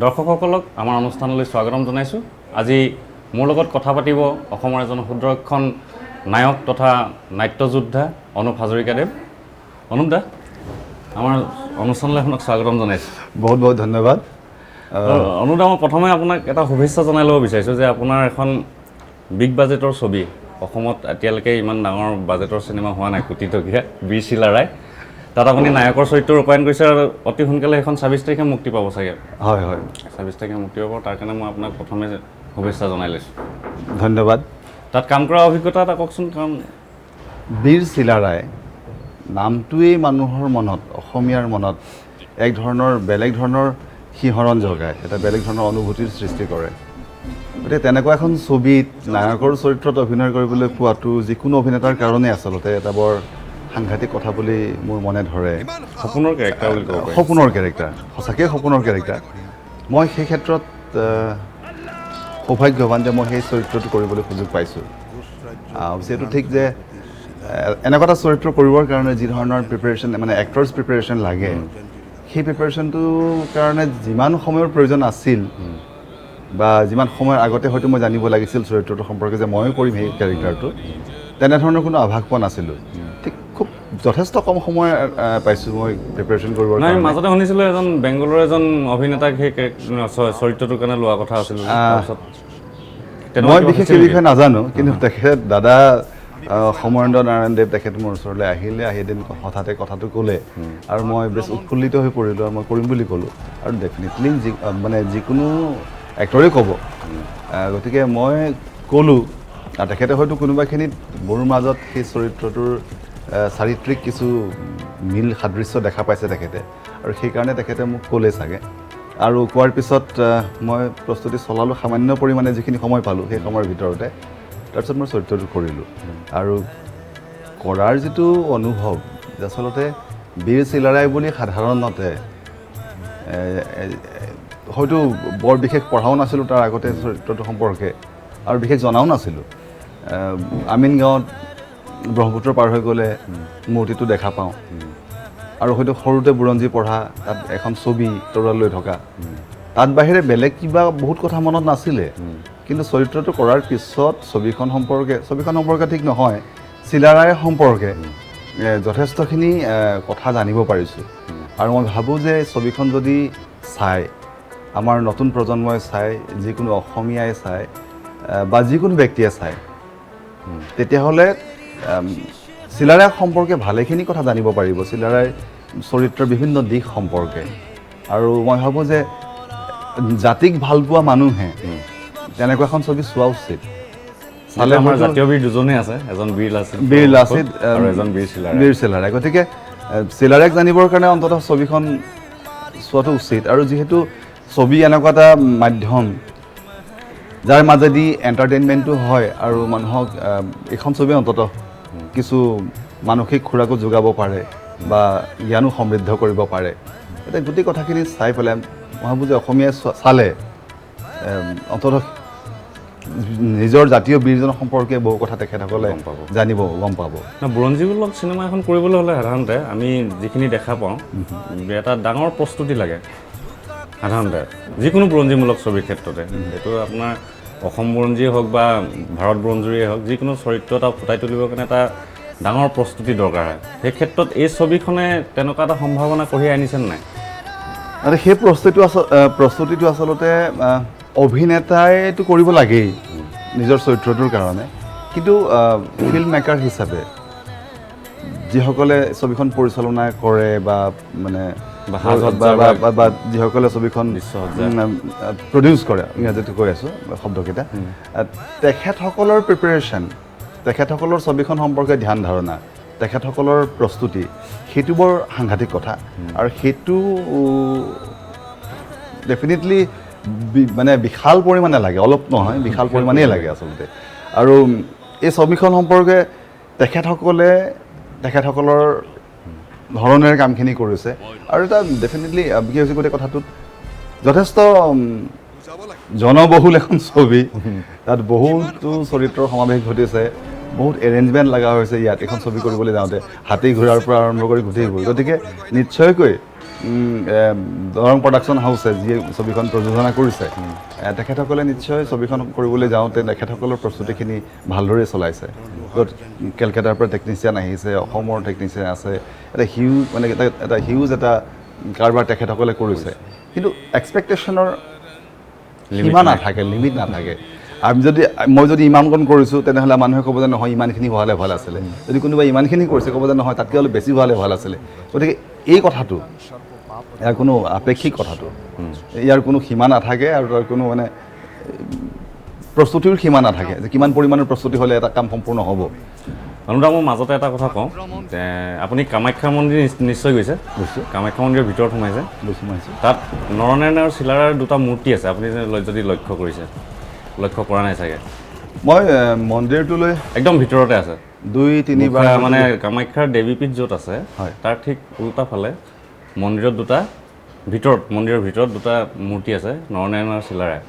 দৰ্শকসকলক আমাৰ অনুষ্ঠানলৈ স্বাগতম জনাইছোঁ। আজি মোৰ লগত কথা পাতিব অসমৰ এজন সুদৰ্শন নায়ক তথা নাট্যযোদ্ধা অনুপ হাজৰিকাদেৱ। অনুপ দা, আমাৰ অনুষ্ঠানলৈ আপোনাক স্বাগতম জনাইছোঁ। বহুত বহুত ধন্যবাদ। অনুপ দা, মই প্ৰথমে আপোনাক এটা শুভেচ্ছা জনাই ল'ব বিচাৰিছোঁ যে আপোনাৰ এখন বিগ বাজেটৰ ছবি, অসমত এতিয়ালৈকে ইমান ডাঙৰ বাজেটৰ চিনেমা হোৱা নাই, কোটিটকীয়া বীৰ চিলাৰায়। তাত আপুনি নায়কৰ চৰিত্ৰ ৰূপায়ণ কৰিছে আৰু অতি সোনকালে এখন ২৬ তাৰিখে মুক্তি পাব চাগে। হয় হয়, ২৬ তাৰিখে মুক্তি পাব, তাৰ কাৰণে মই আপোনাক প্ৰথমে শুভেচ্ছা জনাই লৈছোঁ। ধন্যবাদ। তাত কাম কৰা অভিজ্ঞতা এটা কওকচোন। কাৰণ বীৰ চিলাৰায় নামটোৱেই মানুহৰ মনত, অসমীয়াৰ মনত এক ধৰণৰ বেলেগ ধৰণৰ শিহৰণ জগায়, এটা বেলেগ ধৰণৰ অনুভূতিৰ সৃষ্টি কৰে। গতিকে তেনেকুৱা এখন ছবিত নায়কৰ চৰিত্ৰত অভিনয় কৰিবলৈ পোৱাটো যিকোনো অভিনেতাৰ কাৰণেই আচলতে এটা বৰ সাংঘাতিক কথা বুলি মোৰ মনে ধৰে। সপোনৰ কেৰেক্টাৰ বুলি ক'ব পাৰি। সপোনৰ কেৰেক্টাৰ, সঁচাকৈ সপোনৰ কেৰেক্টাৰ। মই সেই ক্ষেত্ৰত সৌভাগ্যৱান যে মই সেই চৰিত্ৰটো কৰিবলৈ সুযোগ পাইছোঁ। যিহেতু ঠিক যে এনেকুৱা এটা চৰিত্ৰ কৰিবৰ কাৰণে যি ধৰণৰ প্ৰিপেৰেশ্যন, মানে এক্টৰ্ছ প্ৰিপেৰেশ্যন লাগে, সেই প্ৰিপেৰেশ্যনটোৰ কাৰণে যিমান সময়ৰ প্ৰয়োজন আছিল বা যিমান সময়ৰ আগতে হয়তো মই জানিব লাগিছিল চৰিত্ৰটোৰ সম্পৰ্কে যে ময়ো কৰিম সেই কেৰেক্টাৰটো, তেনেধৰণৰ কোনো আভাস পোৱা নাছিলোঁ। ঠিক খুব যথেষ্ট কম সময় পাইছোঁ মই প্ৰিপেৰেশ্যন কৰিবৰ কাৰণে। মই মাজতে শুনিছিলোঁ এজন বেংগলৰ এজন অভিনেতাক সেই চৰিত্ৰটোৰ কাৰণে লোৱা কথা আছিল। মই বিশেষ সেই বিষয়ে নাজানো, কিন্তু তেখেত দাদা সমৰেন্দ্ৰ নাৰায়ণ দেৱ তেখেত মোৰ ওচৰলৈ আহিলে, আহি এদিন হঠাতে কথাটো ক'লে আৰু মই বেছ উৎফুল্লিত হৈ পৰিলোঁ আৰু মই কৰিম বুলি ক'লোঁ। আৰু ডেফিনেটলি মানে যিকোনো এক্টৰেই ক'ব, গতিকে মই ক'লোঁ। আৰু তেখেতে হয়তো কোনোবাখিনিত মোৰ মাজত সেই চৰিত্ৰটোৰ চাৰিত্ৰিক কিছু মিল সাদৃশ্য দেখা পাইছে তেখেতে, আৰু সেইকাৰণে তেখেতে মোক ক'লে চাগে। আৰু কোৱাৰ পিছত মই প্ৰস্তুতি চলালোঁ, সামান্য পৰিমাণে যিখিনি সময় পালোঁ সেই সময়ৰ ভিতৰতে। তাৰপিছত মই চৰিত্ৰটো কৰিলোঁ। আৰু কৰাৰ যিটো অনুভৱ, আচলতে বীৰ চিলাৰায় বুলি সাধাৰণতে হয়তো বৰ বিশেষ পঢ়াও নাছিলোঁ তাৰ আগতে চৰিত্ৰটো সম্পৰ্কে, আৰু বিশেষ জনাও নাছিলোঁ। আমিন গাঁৱত ব্ৰহ্মপুত্ৰ পাৰ হৈ গ'লে মূৰ্তিটো দেখা পাওঁ, আৰু হয়তো সৰুতে বুৰঞ্জী পঢ়া, তাত এখন ছবি তৰোৱাল লৈ থকা, তাত বাহিৰে বেলেগ কিবা বহুত কথা মনত নাছিলে। কিন্তু চৰিত্ৰটো কৰাৰ পিছত ছবিখন সম্পৰ্কে ঠিক নহয়, চিলাৰায় সম্পৰ্কে যথেষ্টখিনি কথা জানিব পাৰিছোঁ। আৰু মই ভাবোঁ যে ছবিখন যদি চায়, আমাৰ নতুন প্ৰজন্মই চায়, যিকোনো অসমীয়াই চায় বা যিকোনো ব্যক্তিয়ে চায়, তেতিয়াহ'লে চিলাৰায় সম্পৰ্কে ভালেখিনি কথা জানিব পাৰিব, চিলাৰায় চৰিত্ৰৰ বিভিন্ন দিশ সম্পৰ্কে। আৰু মই ভাবোঁ যে জাতিক ভাল পোৱা মানুহে তেনেকুৱা এখন ছবি চোৱা উচিত। চালে আমাৰ জাতীয় বীৰ দুজনেই আছে, এজন বীৰ লাচিত আৰু এজন বীৰ চিলাৰায়। গতিকে চিলাৰায়ক জানিবৰ কাৰণে অন্ততঃ ছবিখন চোৱাটো উচিত। আৰু যিহেতু ছবি এনেকুৱা এটা মাধ্যম যাৰ মাজেদি এণ্টাৰটেইনমেণ্টটো হয়, আৰু মানুহক এইখন ছবিয়ে অন্ততঃ কিছু মানসিক খোৰাকো যোগাব পাৰে বা জ্ঞানো সমৃদ্ধ কৰিব পাৰে। এতিয়া গোটেই কথাখিনি চাই পেলাই মই ভাবোঁ যে অসমীয়াই চালে অন্ততঃ নিজৰ জাতীয় বীৰজনৰ সম্পৰ্কে বহু কথা তেখেতসকলে জানিব, গম পাব। বুৰঞ্জীমূলক চিনেমা এখন কৰিবলৈ হ'লে সাধাৰণতে আমি যিখিনি দেখা পাওঁ, এটা ডাঙৰ প্ৰস্তুতি লাগে সাধাৰণতে, যিকোনো বুৰঞ্জীমূলক ছবিৰ ক্ষেত্ৰতে। এইটো আপোনাৰ অসম বুৰঞ্জীয়ে হওক বা ভাৰত বুৰঞ্জীয়ে হওক, যিকোনো চৰিত্ৰ এটা ফুটাই তুলিবৰ কাৰণে এটা ডাঙৰ প্ৰস্তুতি দৰকাৰ হয়। সেই ক্ষেত্ৰত এই ছবিখনে তেনেকুৱা এটা সম্ভাৱনা কঢ়িয়াই আনিছে নাই? আৰু সেই প্ৰস্তুতিটো আচলতে অভিনেতাইতো কৰিব লাগেই নিজৰ চৰিত্ৰটোৰ কাৰণে, কিন্তু ফিল্ম মেকাৰ হিচাপে যিসকলে ছবিখন পৰিচালনা কৰে বা মানে বা যিসকলে ছবিখন প্ৰডিউচ কৰে, ইংৰাজীটো কৈ আছোঁ শব্দকেইটা, তেখেতসকলৰ প্ৰিপেৰেশ্যন, তেখেতসকলৰ ছবিখন সম্পৰ্কে ধ্যান ধাৰণা, তেখেতসকলৰ প্ৰস্তুতি, সেইটো বৰ সাংঘাতিক কথা। আৰু সেইটো ডেফিনেটলি মানে বিশাল পৰিমাণে লাগে, অলপ নহয়, বিশাল পৰিমাণেই লাগে আচলতে। আৰু এই ছবিখন সম্পৰ্কে তেখেতসকলৰ ধৰণেৰে কামখিনি কৰিছে। আৰু এটা ডেফিনেটলি কি হৈছে, গোটেই কথাটোত যথেষ্ট জনবহুল এখন ছবি, তাত বহুতো চৰিত্ৰৰ সমাৱেশ ঘটিছে, বহুত এৰেঞ্জমেণ্ট লগা হৈছে ইয়াত এখন ছবি কৰিবলৈ যাওঁতে হাতী ঘোঁৰাৰ পৰা আৰম্ভ কৰি গোটেইবোৰ গতিকে নিশ্চয়কৈ দৰং প্ৰডাকশ্যন হাউচে যি ছবিখন প্ৰযোজনা কৰিছে তেখেতসকলে নিশ্চয় ছবিখন কৰিবলৈ যাওঁতে তেখেতসকলৰ প্ৰস্তুতিখিনি ভালদৰে চলাইছে য'ত কেলকাতাৰ পৰা টেকনিচিয়ান আহিছে অসমৰ টেকনিচিয়ান আছে এটা হিউজ এটা কাৰবাৰ তেখেতসকলে কৰিছে কিন্তু এক্সপেক্টেশ্যনৰ সীমা নাথাকে লিমিট নাথাকে মই যদি ইমানকণ কৰিছোঁ তেনেহ'লে মানুহে ক'ব যে নহয় ইমানখিনি হোৱালে ভাল আছিলে যদি কোনোবাই ইমানখিনি কৰিছে ক'ব যে নহয় তাতকৈ অলপ বেছি হোৱালে ভাল আছিলে গতিকে এই কথাটো ইয়াৰ কোনো আপেক্ষিক কথাটো ইয়াৰ কোনো সীমা নাথাকে আৰু তাৰ কোনো মানে প্ৰস্তুতিৰ সীমা নাথাকে যে কিমান পৰিমাণৰ প্ৰস্তুতি হ'লে এটা কাম সম্পূৰ্ণ হ'ব অনুদা মই মাজতে এটা কথা কওঁ যে আপুনি কামাখ্যা মন্দিৰ নিশ্চয় গৈছে কামাখ্যা মন্দিৰৰ ভিতৰত সোমাইছে তাত নৰনাৰায়ণ আৰু চিলাৰায়ৰ দুটা মূৰ্তি আছে আপুনি যদি লক্ষ্য কৰিছে লক্ষ্য কৰা নাই চাগে মই মন্দিৰটোলৈ একদম ভিতৰতে আছে 2-3 বাৰ মানে কামাখ্যাৰ দেৱীপীঠ য'ত আছে তাৰ ঠিক উল্টা ফালে মন্দিৰৰ ভিতৰত দুটা মূৰ্তি আছে নৰনাৰায়ণ আৰু চিলাৰায়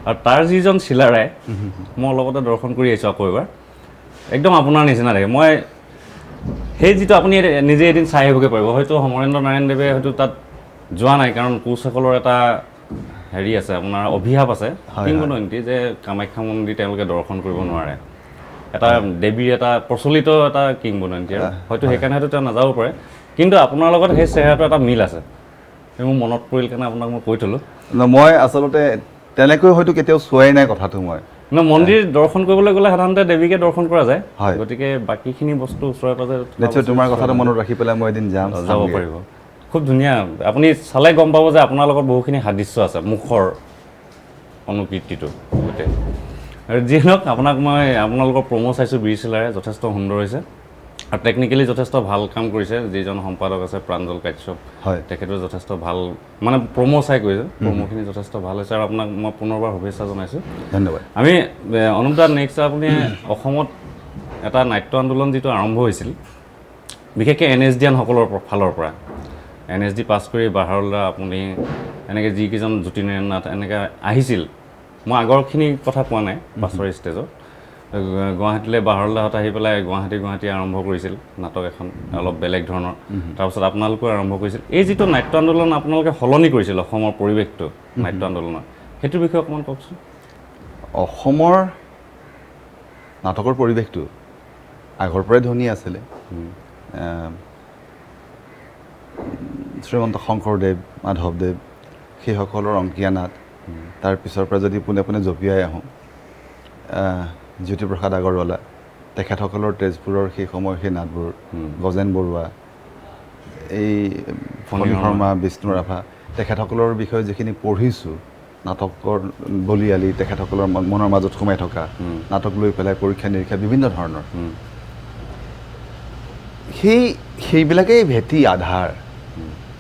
আৰু তাৰ যিজন চিলাৰায় মই অলপতে দৰ্শন কৰি আহিছোঁ আকৌ এবাৰ একদম আপোনাৰ নিচিনা দেখে মই সেই যিটো আপুনি নিজে এদিন চাই আহিবগৈ পাৰিব হয়তো সমৰেন্দ্ৰ নাৰায়ণ দেৱে হয়তো তাত যোৱা নাই কাৰণ কোচসকলৰ এটা হেৰি আছে আপোনাৰ অভিশাপ আছে কিংবদন্তি যে কামাখ্যা মন্দিৰ তেওঁলোকে দৰ্শন কৰিব নোৱাৰে এটা দেৱীৰ এটা প্ৰচলিত এটা কিংবদন্তি আৰু হয়তো সেইকাৰণে হয়তো তেওঁ নাযাব পাৰে কিন্তু আপোনাৰ লগত সেই চেহেৰাটো এটা মিল আছে মোৰ মনত পৰিল কাৰণে আপোনাক মই কৈ থ'লোঁ মই আচলতে তেনেকৈ হয়তো কেতিয়াও চোৱাই নাই কথাটো মই মন্দিৰ দৰ্শন কৰিবলৈ গ'লে সাধাৰণতে দেৱীকে দৰ্শন কৰা যায় গতিকে বাকীখিনি বস্তু ওচৰে পাজৰে নিশ্চয় তোমাৰ কথাটো মনত ৰাখি পেলাই মই এদিন যাব পাৰিব খুব ধুনীয়া আপুনি চালে গম পাব যে আপোনাৰ লগত বহুখিনি সাদৃশ্য আছে মুখৰ অনুকৃতিটো গোটেই আৰু যি নহওক আপোনালোকৰ প্ৰমো চাইছোঁ বীৰ চিলাৰে যথেষ্ট সুন্দৰ হৈছে আৰু টেকনিকেলি যথেষ্ট ভাল কাম কৰিছে যিজন সম্পাদক আছে প্ৰাঞ্জল কাশ্যপ তেখেতেও যথেষ্ট ভাল মানে প্ৰমো চাই কৰিছে প্ৰমোখিনি যথেষ্ট ভাল হৈছে আৰু আপোনাক মই পুনৰবাৰ শুভেচ্ছা জনাইছোঁ ধন্যবাদ আমি অনুপ দা নেক্সট আপুনি অসমত এটা নাট্য আন্দোলন যিটো আৰম্ভ হৈছিল বিশেষকৈ NSDianসকলৰ ফালৰ পৰা NSD পাছ কৰি বাহাৰুল্লা আপুনি এনেকৈ যিকেইজন জ্যোতিনাৰায়ণ নাথ এনেকৈ আহিছিল মই আগৰখিনি কথা কোৱা নাই পাছৰ ষ্টেজত গুৱাহাটীলৈ বাহাৰুল্লাহঁত আহি পেলাই গুৱাহাটী আৰম্ভ কৰিছিল নাটক এখন অলপ বেলেগ ধৰণৰ তাৰপিছত আপোনালোকেও আৰম্ভ কৰিছিল এই যিটো নাট্য আন্দোলন আপোনালোকে সলনি কৰিছিল অসমৰ পৰিৱেশটো নাট্য আন্দোলনৰ সেইটোৰ বিষয়ে অকণমান কওকচোন অসমৰ নাটকৰ পৰিৱেশটো আগৰ পৰাই ধনী আছিলে শ্ৰীমন্ত শংকৰদেৱ মাধৱদেৱ সেইসকলৰ অংকীয়া নাট তাৰ পিছৰ পৰা যদি পোনে পোনে জঁপিয়াই আহোঁ জ্যোতিপ্ৰসাদ আগৰৱালা তেখেতসকলৰ তেজপুৰৰ সেই সময়ৰ সেই নাটবোৰ গজেন বৰুৱা এই ফণী শৰ্মা বিষ্ণু ৰাভা তেখেতসকলৰ বিষয়ে যিখিনি পঢ়িছোঁ নাটকৰ বলিয়ালি তেখেতসকলৰ মনৰ মাজত সোমাই থকা নাটক লৈ পেলাই পৰীক্ষা নিৰীক্ষা বিভিন্ন ধৰণৰ সেইবিলাকেই ভেটি আধাৰ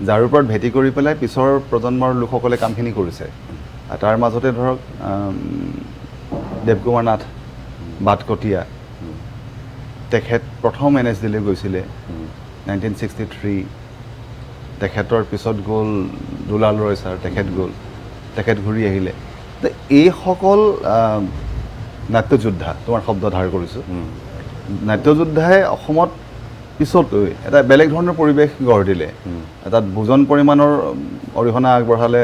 যাৰ ওপৰত ভেটি কৰি পেলাই পিছৰ প্ৰজন্মৰ লোকসকলে কামখিনি কৰিছে তাৰ মাজতে ধৰক দেৱকুমাৰ নাথ বাটকটীয়া তেখেত প্ৰথম NSDলৈ গৈছিলে 1963 তেখেতৰ পিছত গ'ল দুলাল ৰয় ছাৰ তেখেত ঘূৰি আহিলে এইসকল নাট্যযোদ্ধা তোমাৰ শব্দ ধাৰ কৰিছোঁ নাট্যযোদ্ধাই অসমত পিছতকৈ এটা বেলেগ ধৰণৰ পৰিৱেশ গঢ় দিলে তাত বুজন পৰিমাণৰ অৰিহণা আগবঢ়ালে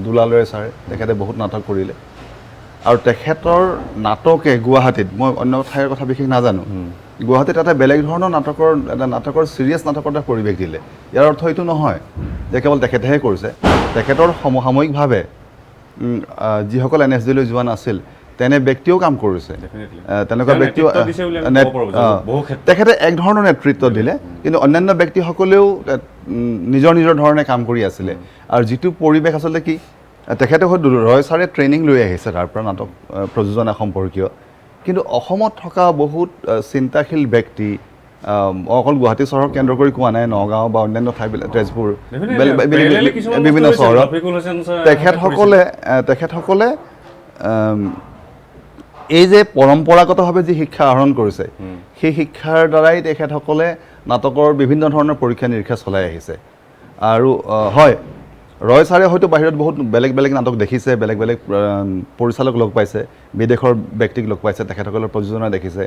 দুলাল ৰয় ছাৰে তেখেতে বহুত নাটক কৰিলে আৰু তেখেতৰ নাটকে গুৱাহাটীত মই অন্য ঠাইৰ কথা বিশেষ নাজানো গুৱাহাটীত এটা বেলেগ ধৰণৰ নাটকৰ চিৰিয়াছ নাটকৰ এটা পৰিৱেশ দিলে ইয়াৰ অৰ্থ এইটো নহয় যে কেৱল তেখেতেহে কৰিছে তেখেতৰ সমসাময়িকভাৱে যিসকল NSDলৈ যোৱা নাছিল তেনে ব্যক্তিও কাম কৰিছে তেনেকুৱা ব্যক্তিও তেখেতে এক ধৰণৰ নেতৃত্ব দিলে কিন্তু অন্যান্য ব্যক্তিসকলেও নিজৰ ধৰণে কাম কৰি আছিলে আৰু যিটো পৰিৱেশ আচলতে কি তেখেতে হয়তো ৰয় ছাৰে ট্ৰেইনিং লৈ আহিছে তাৰ পৰা নাটক প্ৰযোজনা সম্পৰ্কীয় কিন্তু অসমত থকা বহুত চিন্তাশীল ব্যক্তি অকল গুৱাহাটী চহৰক কেন্দ্ৰ কৰি কোৱা নাই নগাঁও বা অন্যান্য ঠাইবিলাক তেজপুৰ বিভিন্ন চহৰত তেখেতসকলে এই যে পৰম্পৰাগতভাৱে যি শিক্ষা আহৰণ কৰিছে সেই শিক্ষাৰ দ্বাৰাই তেখেতসকলে নাটকৰ বিভিন্ন ধৰণৰ পৰীক্ষা নিৰীক্ষা চলাই আহিছে আৰু হয় ৰয় ছাৰে হয়তো বাহিৰত বহুত বেলেগ বেলেগ নাটক দেখিছে, বেলেগ বেলেগ পৰিচালক লগ পাইছে, বিদেশৰ ব্যক্তিক লগ পাইছে, তেখেতসকলৰ প্ৰযোজনা দেখিছে,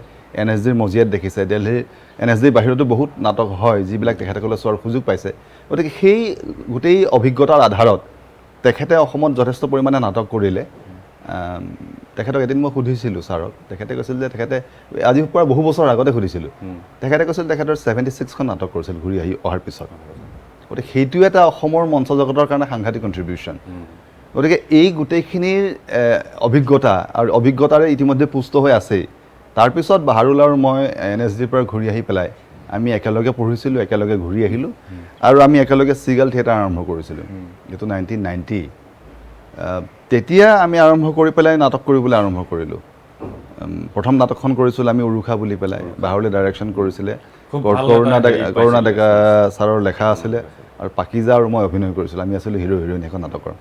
NSDৰ মজিয়াত দেখিছে, দিল্লীৰ NSDৰ বাহিৰতো বহুত নাটক হয় যিবিলাক তেখেতসকলে চোৱাৰ সুযোগ পাইছে। গতিকে সেই গোটেই অভিজ্ঞতাৰ আধাৰত তেখেতে অসমত যথেষ্ট পৰিমাণে নাটক কৰিলে। তেখেতক এদিন মই সুধিছিলোঁ ছাৰক, তেখেতে কৈছিল যে তেখেতে আজিৰ পৰা বহু বছৰ আগতে সুধিছিলোঁ, তেখেতে কৈছিল তেখেতৰ 76খন নাটক কৰিছিল ঘূৰি অহাৰ পিছত। গতিকে সেইটো এটা অসমৰ মঞ্চ জগতৰ কাৰণে সাংঘাতিক কণ্ট্ৰিবিউশ্যন। গতিকে এই গোটেইখিনিৰ অভিজ্ঞতা আৰু অভিজ্ঞতাৰে ইতিমধ্যে পুষ্ট হৈ আছেই। তাৰপিছত বাহাৰুল আৰু মই NSDৰ পৰা ঘূৰি আহি পেলাই আমি একেলগে পঢ়িছিলোঁ, একেলগে ঘূৰি আহিলোঁ আৰু আমি একেলগে চিগাল থিয়েটাৰ আৰম্ভ কৰিছিলোঁ, এইটো 1990। তেতিয়া আমি আৰম্ভ কৰি পেলাই নাটক কৰিবলৈ আৰম্ভ কৰিলোঁ। প্ৰথম নাটকখন কৰিছিলোঁ আমি উৰুষা বুলি পেলাই, বাহাৰুলে ডাইৰেকশ্যন কৰিছিলে, কৰুণা ডেকা ছাৰৰ লেখা আছিলে আৰু পাকিজা আৰু মই অভিনয় কৰিছিলোঁ। আমি আছিলোঁ হিৰ' হিৰইন সেইখন নাটকৰ।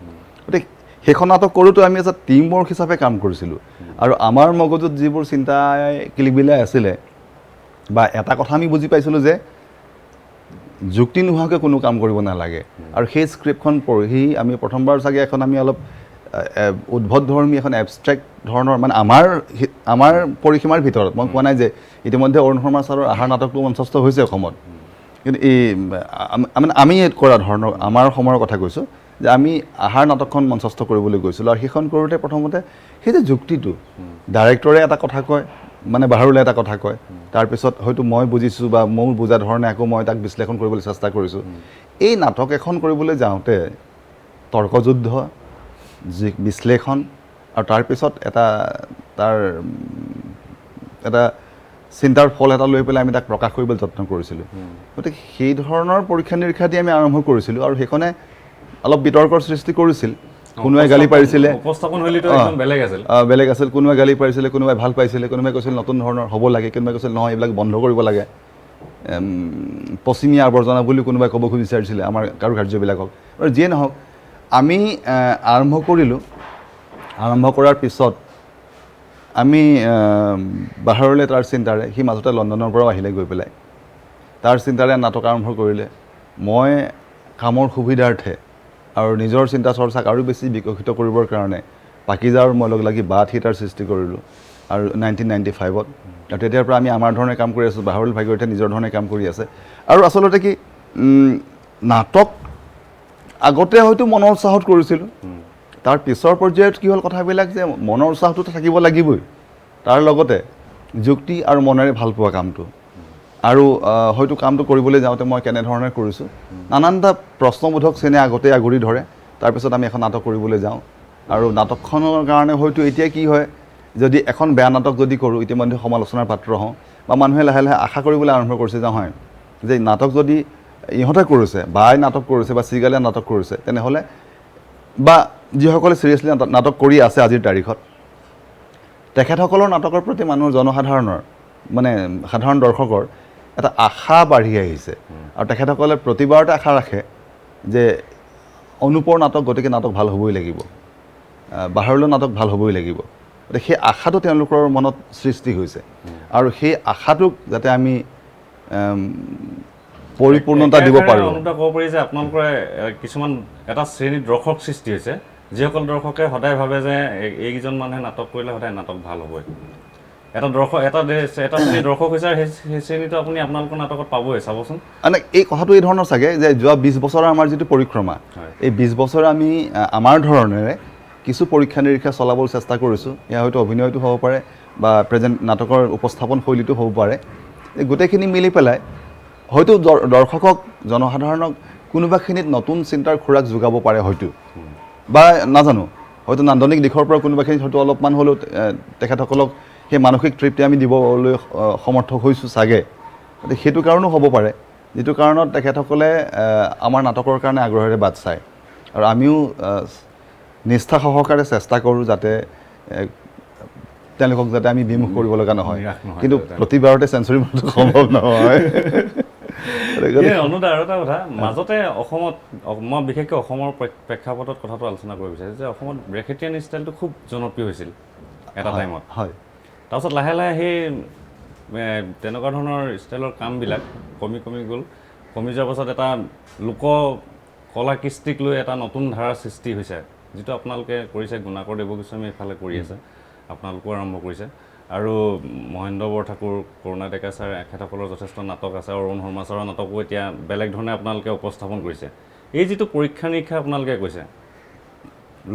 গতিকে সেইখন নাটক কৰোঁতে আমি এটা টিম ৱৰ্ক হিচাপে কাম কৰিছিলোঁ আৰু আমাৰ মগজুত যিবোৰ চিন্তাই কিলিবিলাই আছিলে বা এটা কথা আমি বুজি পাইছিলোঁ যে যুক্তি নোহোৱাকৈ কোনো কাম কৰিব নালাগে। আৰু সেই স্ক্ৰিপ্টখন পঢ়ি আমি প্ৰথমবাৰ চাগে এখন আমি অলপ উদ্ভটধৰ্মী এখন এবষ্ট্ৰেক্ট ধৰণৰ, মানে আমাৰ পৰিসীমাৰ ভিতৰত, মই কোৱা নাই যে ইতিমধ্যে অৰুণ শৰ্মা ছাৰৰ আহাৰ নাটকটো মঞ্চস্থ হৈছে অসমত, কিন্তু এই মানে আমি কৰা ধৰণৰ আমাৰ সময়ৰ কথা কৈছোঁ যে আমি আহাৰ নাটকখন মঞ্চস্থ কৰিবলৈ গৈছিলোঁ। আৰু সেইখন কৰোঁতে প্ৰথমতে সেই যে যুক্তিটো, ডাইৰেক্টৰে এটা কথা কয়, মানে বাহাৰুলে এটা কথা কয়, তাৰপিছত হয়তো মই বুজিছোঁ বা মোৰ বুজা ধৰণে আকৌ মই তাক বিশ্লেষণ কৰিবলৈ চেষ্টা কৰিছোঁ। এই নাটক এখন কৰিবলৈ যাওঁতে তৰ্কযুদ্ধ, বিশ্লেষণ আৰু তাৰপিছত তাৰ এটা চিন্তাৰ ফল এটা লৈ পেলাই আমি তাক প্ৰকাশ কৰিবলৈ যত্ন কৰিছিলোঁ। গতিকে সেই ধৰণৰ পৰীক্ষা নিৰীক্ষা দি আমি আৰম্ভ কৰিছিলোঁ আৰু সেইখনে অলপ বিতৰ্কৰ সৃষ্টি কৰিছিল। কোনোবাই গালি পাৰিছিলে, বেলেগ আছিল, কোনোবাই গালি পাৰিছিলে, কোনোবাই ভাল পাইছিলে, কোনোবাই কৈছিল নতুন ধৰণৰ হ'ব লাগে, কোনোবাই কৈছিল নহয় এইবিলাক বন্ধ কৰিব লাগে, পশ্চিমীয়া আৱৰ্জনা বুলি কোনোবাই ক'ব বিচাৰিছিলে আমাৰ কাৰুকাৰ্যবিলাকক। আৰু যিয়ে নহওক আমি আৰম্ভ কৰিলোঁ। আৰম্ভ কৰাৰ পিছত আমি বাহাৰুলে তাৰ চিন্তাৰে, সি মাজতে লণ্ডনৰ পৰাও আহিলে গৈ পেলাই, তাৰ চিন্তাৰে নাটক আৰম্ভ কৰিলে। মই কামৰ সুবিধাৰ্থে আৰু নিজৰ চিন্তা চৰ্চাক আৰু বেছি বিকশিত কৰিবৰ কাৰণে পাকিজা আৰু মই লগ লাগি বা থিয়েটাৰ সৃষ্টি কৰিলোঁ আৰু 1995ত। আৰু তেতিয়াৰ পৰা আমি আমাৰ ধৰণে কাম কৰি আছোঁ, বাহাৰুল ভাগৱতীয়ে নিজৰ ধৰণে কাম কৰি আছে। আৰু আচলতে কি নাটক আগতে হয়তো মনৰ উৎসাহত কৰিছিলোঁ, তাৰ পিছৰ পৰ্যায়ত কি হ'ল কথাবিলাক যে মনৰ উৎসাহটোতো থাকিব লাগিবই, তাৰ লগতে যুক্তি আৰু মনেৰে ভাল পোৱা কামটো। আৰু হয়তো কামটো কৰিবলৈ যাওঁতে মই কেনেধৰণে কৰিছোঁ, নানানটা প্ৰশ্নবোধক শ্ৰেণী আগতে আগুৰি ধৰে। তাৰপিছত আমি এখন নাটক কৰিবলৈ যাওঁ আৰু নাটকখনৰ কাৰণে হয়তো এতিয়া কি হয়, যদি এখন বেয়া নাটক যদি কৰোঁ ইতিমধ্যে সমালোচনাৰ পাত্ৰ হওঁ বা মানুহে লাহে লাহে আশা কৰিবলৈ আৰম্ভ কৰিছে যে হয় যে নাটক যদি ইহঁতে কৰিছে, বাই নাটক কৰিছে বা চিগালে নাটক কৰিছে, তেনেহ'লে বা যিসকলে চিৰিয়াছলি নাটক কৰি আছে আজিৰ তাৰিখত, তেখেতসকলৰ নাটকৰ প্ৰতি মানুহৰ জনসাধাৰণৰ মানে সাধাৰণ দৰ্শকৰ এটা আশা বাঢ়ি আহিছে। আৰু তেখেতসকলে প্ৰতিবাৰতে আশা ৰাখে যে অনুপৰ নাটক, গতিকে নাটক ভাল হ'বই লাগিব, বাহাৰুলৰ নাটক ভাল হ'বই লাগিব। গতিকে সেই আশাটো তেওঁলোকৰ মনত সৃষ্টি হৈছে আৰু সেই আশাটোক যাতে আমি পৰিপূৰ্ণতা দিব পাৰোঁ। ক'ব পাৰি যে আপোনালোকৰ কিছুমান এটা শ্ৰেণীৰ দৰ্শক সৃষ্টি হৈছে, যিসকল দৰ্শকে সদায় ভাবে যে এইকেইজন মানুহে নাটক কৰিলে সদায় নাটক ভাল হ'বই। এটা শ্ৰেণীৰ দৰ্শক হৈছে আৰু সেই শ্ৰেণীটো আপুনি আপোনালোকৰ নাটকত পাবই, চাবচোন। মানে এই কথাটো এই ধৰণৰ চাগে যে যোৱা 20 বছৰৰ আমাৰ যিটো পৰিক্ৰমা, এই 20 বছৰে আমি আমাৰ ধৰণেৰে কিছু পৰীক্ষা নিৰীক্ষা চলাবলৈ চেষ্টা কৰিছোঁ। এয়া হয়তো অভিনয়টো হ'ব পাৰে বা নাটকৰ উপস্থাপন শৈলীটো হ'ব পাৰে। এই গোটেইখিনি মিলি পেলাই হয়তো দৰ্শকক, জনসাধাৰণক কোনোবাখিনিত নতুন চিন্তাৰ খোৰাক যোগাব পাৰে হয়তো, বা নাজানো, হয়তো নান্দনিক দিশৰ পৰা কোনোবাখিনিত হয়তো অলপমান হ'লেও তেখেতসকলক সেই মানসিক তৃপ্তি আমি দিবলৈ সমৰ্থ হৈছোঁ চাগে। গতিকে সেইটো কাৰণেও হ'ব পাৰে, যিটো কাৰণত তেখেতসকলে আমাৰ নাটকৰ কাৰণে আগ্ৰহেৰে বাট চায়। আৰু আমিও নিষ্ঠা সহকাৰে চেষ্টা কৰোঁ যাতে তেওঁলোকক যাতে আমি বিমুখ কৰিব লগা নহয়, কিন্তু প্ৰতিবাৰতে চেঞ্চুৰী মাৰাটো সম্ভৱ নহয়। অনুদা আৰু এটা কথা, মাজতে অসমত, মই বিশেষকৈ অসমৰ প্ৰেক্ষাপটত কথাটো আলোচনা কৰিব বিচাৰিছোঁ যে অসমত ব্ৰেখেটিয়ান ষ্টাইলটো খুব জনপ্ৰিয় হৈছিল এটা টাইমত। হয়। তাৰপিছত লাহে লাহে সেই তেনেকুৱা ধৰণৰ ষ্টাইলৰ কামবিলাক কমি গ'ল। কমি যোৱাৰ পাছত এটা লোক কলা কৃষ্টিক লৈ এটা নতুন ধাৰাৰ সৃষ্টি হৈছে, যিটো আপোনালোকে কৰিছে, গুণাকৰ দেৱগোস্বামী এইফালে কৰি আছে, আপোনালোকো আৰম্ভ কৰিছে, আৰু মহেন্দ্ৰ বৰঠাকুৰ, কৰুণা ডেকা ছাৰ, এখেতসকলৰ যথেষ্ট নাটক আছে, অৰুণ শৰ্মা ছাৰৰ নাটকো এতিয়া বেলেগ ধৰণে আপোনালোকে উপস্থাপন কৰিছে। এই যিটো পৰীক্ষা নিৰীক্ষা আপোনালোকে কৈছে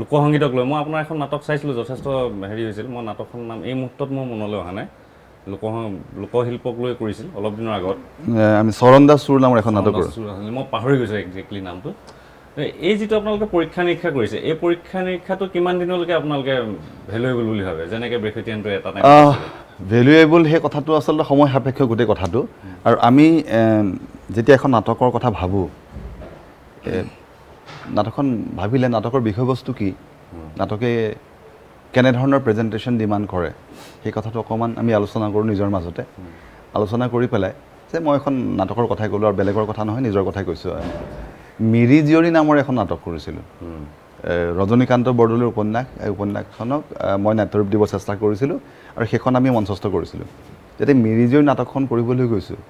লোকসংগীতক লৈ, মই আপোনাৰ এখন নাটক চাইছিলোঁ, যথেষ্ট হেৰি হৈছিল, মই নাটকখনৰ নাম এই মুহূৰ্তত মোৰ মনলৈ অহা নাই, লোকশিল্পক লৈ কৰিছিল অলপ দিনৰ আগত, আমি চৰণ দাস চুৰ নামৰ এখন নাটক কৰোঁ, মই পাহৰি গৈছোঁ একজেক্টলি নামটো। এই যিটো আপোনালোকে পৰীক্ষা নিৰীক্ষা কৰিছে, এই পৰীক্ষা নিৰীক্ষাটো কিমান দিনলৈকে আপোনালোকে ভেলুৱেবল বুলি ভাবে, যেনেকৈ ব্ৰেফেটিয়ানটোৱে এটা ভেলুৱেবল সেই কথাটো আচলতে সময় সাপেক্ষ গোটেই কথাটো। আৰু আমি যেতিয়া এখন নাটকৰ কথা ভাবোঁ, নাটকখন ভাবিলে নাটকৰ বিষয়বস্তু কি, নাটকে কেনেধৰণৰ প্ৰেজেণ্টেশ্যন ডিমাণ্ড কৰে, সেই কথাটো অকণমান আমি আলোচনা কৰোঁ নিজৰ মাজতে। আলোচনা কৰি পেলাই যে মই এখন নাটকৰ কথাই ক'লোঁ, আৰু বেলেগৰ কথা নহয়, নিজৰ কথাই কৈছোঁ। মিৰি জীয়ৰী নামৰ এখন নাটক কৰিছিলোঁ, ৰজনীকান্ত বৰদলৈৰ উপন্যাস। এই উপন্যাসখনক মই নাট্যৰূপ দিব চেষ্টা কৰিছিলোঁ, আৰু সেইখন আমি মঞ্চস্থ কৰিছিলোঁ। যেতিয়া মিৰি জীয়ৰী নাটকখন কৰিবলৈ গৈছোঁ,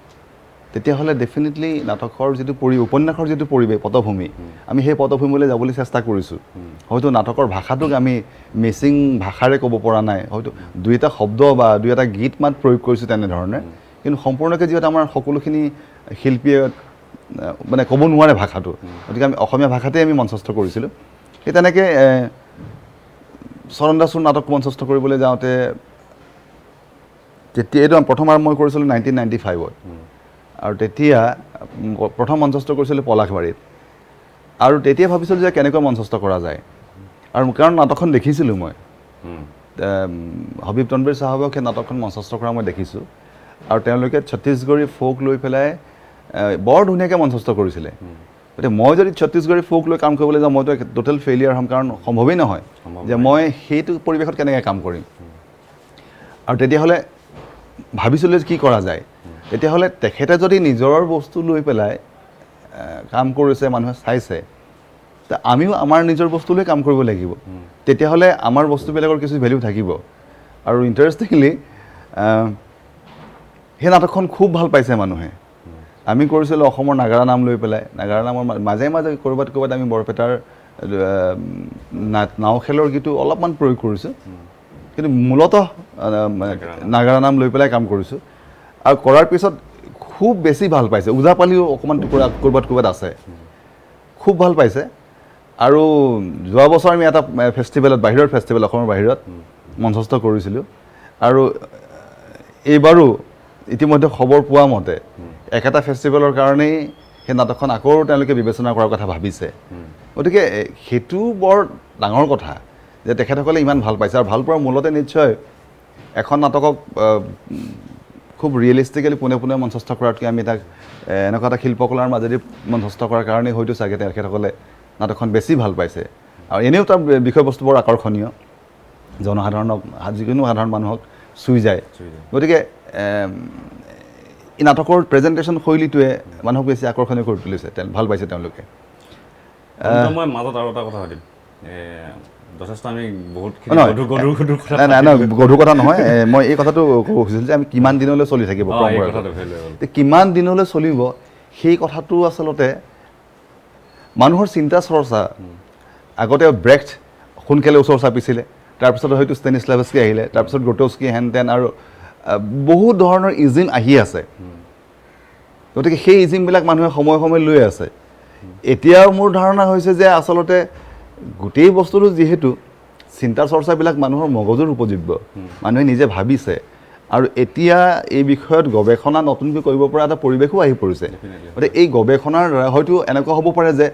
তেতিয়াহ'লে ডেফিনেটলি নাটকৰ যিটো উপন্যাসৰ যিটো পৰিৱেশ, পটভূমি, আমি সেই পটভূমিলৈ যাবলৈ চেষ্টা কৰিছোঁ। হয়তো নাটকৰ ভাষাটোক আমি মিচিং ভাষাৰে ক'ব পৰা নাই, হয়তো দুই এটা শব্দ বা দুই এটা গীত মাত প্ৰয়োগ কৰিছোঁ তেনেধৰণে, কিন্তু সম্পূৰ্ণকৈ যিহেতু আমাৰ সকলোখিনি শিল্পীয়ে মানে ক'ব নোৱাৰে ভাষাটো, গতিকে আমি অসমীয়া ভাষাতেই আমি মঞ্চস্থ কৰিছিলোঁ। সেই তেনেকৈ চৰণ দাসৰ নাটক মঞ্চস্থ কৰিবলৈ যাওঁতে, তেতিয়া এইটো প্ৰথমবাৰ মই কৰিছিলোঁ 1995ত, আৰু তেতিয়া প্ৰথম মঞ্চস্থ কৰিছিলোঁ পলাশবাৰীত, আৰু তেতিয়া ভাবিছিলোঁ যে কেনেকৈ মঞ্চস্থ কৰা যায়, আৰু কাৰণ নাটকখন দেখিছিলোঁ মই, হবিব তনবীৰ চাহাবক সেই নাটকখন মঞ্চস্থ কৰা মই দেখিছোঁ, আৰু তেওঁলোকে ছত্তীশগড়ী ফ'ক লৈ পেলাই বৰ ধুনীয়াকৈ মঞ্চস্থ কৰিছিলে। গতিকে মই যদি ছত্তীশগড়ী ফ'ক লৈ কাম কৰিবলৈ যাওঁ, মইতো টোটেল ফেইলিয়াৰ হ'ম, কাৰণ সম্ভৱেই নহয় যে মই সেইটো পৰিৱেশত কেনেকৈ কাম কৰিম। আৰু তেতিয়াহ'লে ভাবিছিলোঁ যে কি কৰা যায়, তেতিয়াহ'লে তেখেতে যদি নিজৰ বস্তু লৈ পেলাই কাম কৰিছে, মানুহে চাইছে, তে আমিও আমাৰ নিজৰ বস্তু লৈ কাম কৰিব লাগিব, তেতিয়াহ'লে আমাৰ বস্তুবিলাকৰ কিছু ভেলিউ থাকিব। আৰু ইণ্টাৰেষ্টিংলি সেই নাটকখন খুব ভাল পাইছে মানুহে। আমি কৰিছিলোঁ অসমৰ নাগাৰা নাম লৈ পেলাই, নাগাৰা নামৰ মাজে মাজে ক'ৰবাত আমি বৰপেটাৰ নাও খেলৰ গীতো অলপমান প্ৰয়োগ কৰিছোঁ, কিন্তু মূলতঃ নাগাৰা নাম লৈ পেলাই কাম কৰিছোঁ। আৰু কৰাৰ পিছত খুব বেছি ভাল পাইছে, ওজাপালিও অকণমান ক'ৰবাত আছে, খুব ভাল পাইছে। আৰু যোৱা বছৰ আমি এটা ফেষ্টিভেলত, বাহিৰৰ ফেষ্টিভেল, অসমৰ বাহিৰত মঞ্চস্থ কৰিছিলোঁ, আৰু এইবাৰো ইতিমধ্যে খবৰ পোৱা মতে একেটা ফেষ্টিভেলৰ কাৰণেই সেই নাটকখন আকৌ তেওঁলোকে বিবেচনা কৰাৰ কথা ভাবিছে। গতিকে সেইটো বৰ ডাঙৰ কথা যে তেখেতসকলে ইমান ভাল পাইছে, আৰু ভাল পোৱাৰ মূলতে নিশ্চয় এখন নাটকক খুব ৰিয়েলিষ্টিকেলি পোনে পোনে মঞ্চস্থ কৰাতকৈ আমি তাক এনেকুৱা এটা শিল্পকলাৰ মাজেদি মঞ্চস্থ কৰাৰ কাৰণেই হয়তো চাগে তেখেতসকলে নাটকখন বেছি ভাল পাইছে। আৰু এনেও তাৰ বিষয়বস্তু বৰ আকৰ্ষণীয়, জনসাধাৰণক, যিকোনো সাধাৰণ মানুহক চুই যায়। গতিকে এই নাটকৰ প্ৰেজেণ্টেশ্যন শৈলীটোৱে মানুহক বেছি আকৰ্ষণীয় কৰি তুলিছে, ভাল পাইছে তেওঁলোকে। মই মাজত আৰু এটা কথা সুধিম, যথেষ্ট আমি বহুতখিনি গধুৰ কথা নহয়, মই এই কথাটো ক'ব খুজিছিলোঁ যে আমি কিমান দিনলৈ চলি থাকিব, কিমান দিনলৈ চলিব, সেই কথাটো আচলতে মানুহৰ চিন্তা চৰ্চা। আগতে ব্ৰেক্ট সোনকালে ওচৰ চাপিছিলে, তাৰপিছত হয়তো ষ্টেনিস্লাভস্কি আহিলে, তাৰপিছত গ্ৰোটস্কি, হেন তেন, আৰু বহুত ধৰণৰ ইজিম আহি আছে। গতিকে সেই ইজিমবিলাক মানুহে সময়ে সময়ে লৈ আছে। এতিয়া মোৰ ধাৰণা হৈছে যে আচলতে গোটেই বস্তুটো যিহেতু চিন্তা চৰ্চাবিলাক মানুহৰ মগজুৰ উপযোগ্য, মানুহে নিজে ভাবিছে, আৰু এতিয়া এই বিষয়ত গৱেষণা নতুনকৈ কৰিব পৰা এটা পৰিৱেশো আহি পৰিছে। গতিকে এই গৱেষণাৰ দ্বাৰা হয়তো এনেকুৱা হ'ব পাৰে যে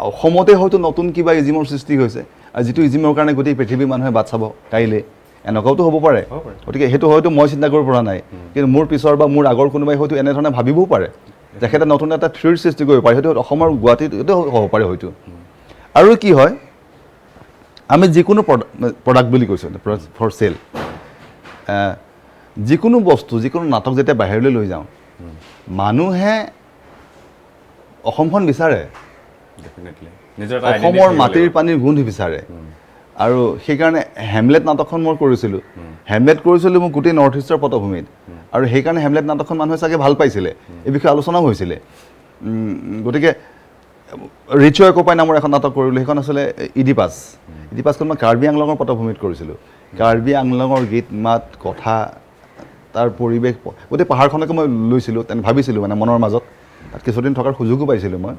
অসমতে হয়তো নতুন কিবা ইজিমৰ সৃষ্টি হৈছে, আৰু যিটো ইজিমৰ কাৰণে গোটেই পৃথিৱীৰ মানুহে বাট চাব কাইলৈ, এনেকুৱাওতো হ'ব পাৰে। গতিকে সেইটো হয়তো মই চিন্তা কৰিব পৰা নাই, কিন্তু মোৰ পিছৰ বা মোৰ আগৰ কোনোবাই হয়তো এনেধৰণে ভাবিবও পাৰে, তেখেতে নতুন এটা থিয়ৰী সৃষ্টি কৰিব পাৰে, হয়তো অসমৰ গুৱাহাটীতো হ'ব পাৰে হয়তো। আৰু কি হয়, আমি যিকোনো প্ৰডাক্ট বুলি কৈছোঁ ফৰ চেল, যিকোনো বস্তু, যিকোনো নাটক যেতিয়া বাহিৰলৈ লৈ যাওঁ, মানুহে অসমখন বিচাৰে, অসমৰ মাটিৰ পানীৰ গোন্ধ বিচাৰে। আৰু সেইকাৰণে হেমলেট নাটকখন মই কৰিছিলোঁ, মই গোটেই নৰ্থ ইষ্টৰ পটভূমিত, আৰু সেইকাৰণে হেমলেট নাটকখন মানুহে চাগে ভাল পাইছিলে, এই বিষয়ে আলোচনাও হৈছিলে। গতিকে ৰিচুৱেল কোপাই নামৰ এখন নাটক কৰিলোঁ, সেইখন আছিলে ইডিপাছখন মই কাৰ্বি আংলঙৰ পটভূমিত কৰিছিলোঁ। কাৰ্বি আংলঙৰ গীত মাত কথা তাৰ পৰিৱেশ গোটেই পাহাৰখনকে মই লৈছিলোঁ, ভাবিছিলোঁ মানে মনৰ মাজত, তাত কিছুদিন থকাৰ সুযোগো পাইছিলোঁ মই।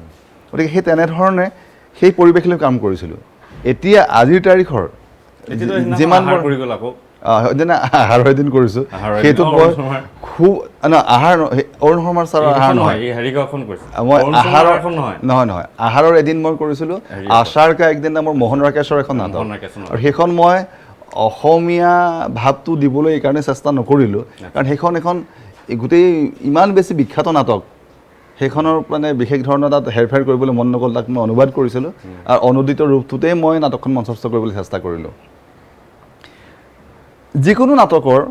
গতিকে সেই তেনেধৰণে সেই পৰিৱেশ লৈ কাম কৰিছিলোঁ। এতিয়া আজিৰ তাৰিখৰ যিমান যেনে আহাৰৰ এদিন কৰিছোঁ, সেইটোত মই খুব আহাৰ অৰুণ শৰ্মাৰ ছাৰৰ আহাৰ নহয়, মই আহাৰৰ নহয় আহাৰৰ এদিন মই কৰিছিলোঁ আশাৰ কা একদিন নামৰ মোহন ৰাকেশৰ এখন নাটক, আৰু সেইখন মই অসমীয়া ভাৱটো দিবলৈ এইকাৰণে চেষ্টা নকৰিলোঁ কাৰণ সেইখন এখন গোটেই ইমান বেছি বিখ্যাত নাটক, সেইখনৰ মানে বিশেষ ধৰণৰ তাত হেৰফেৰ কৰিবলৈ মন নগ'ল, তাক মই অনুবাদ কৰিছিলোঁ আৰু অনুদিত ৰূপটোতেই মই নাটকখন মঞ্চস্থ কৰিবলৈ চেষ্টা কৰিলোঁ। যিকোনো নাটকৰ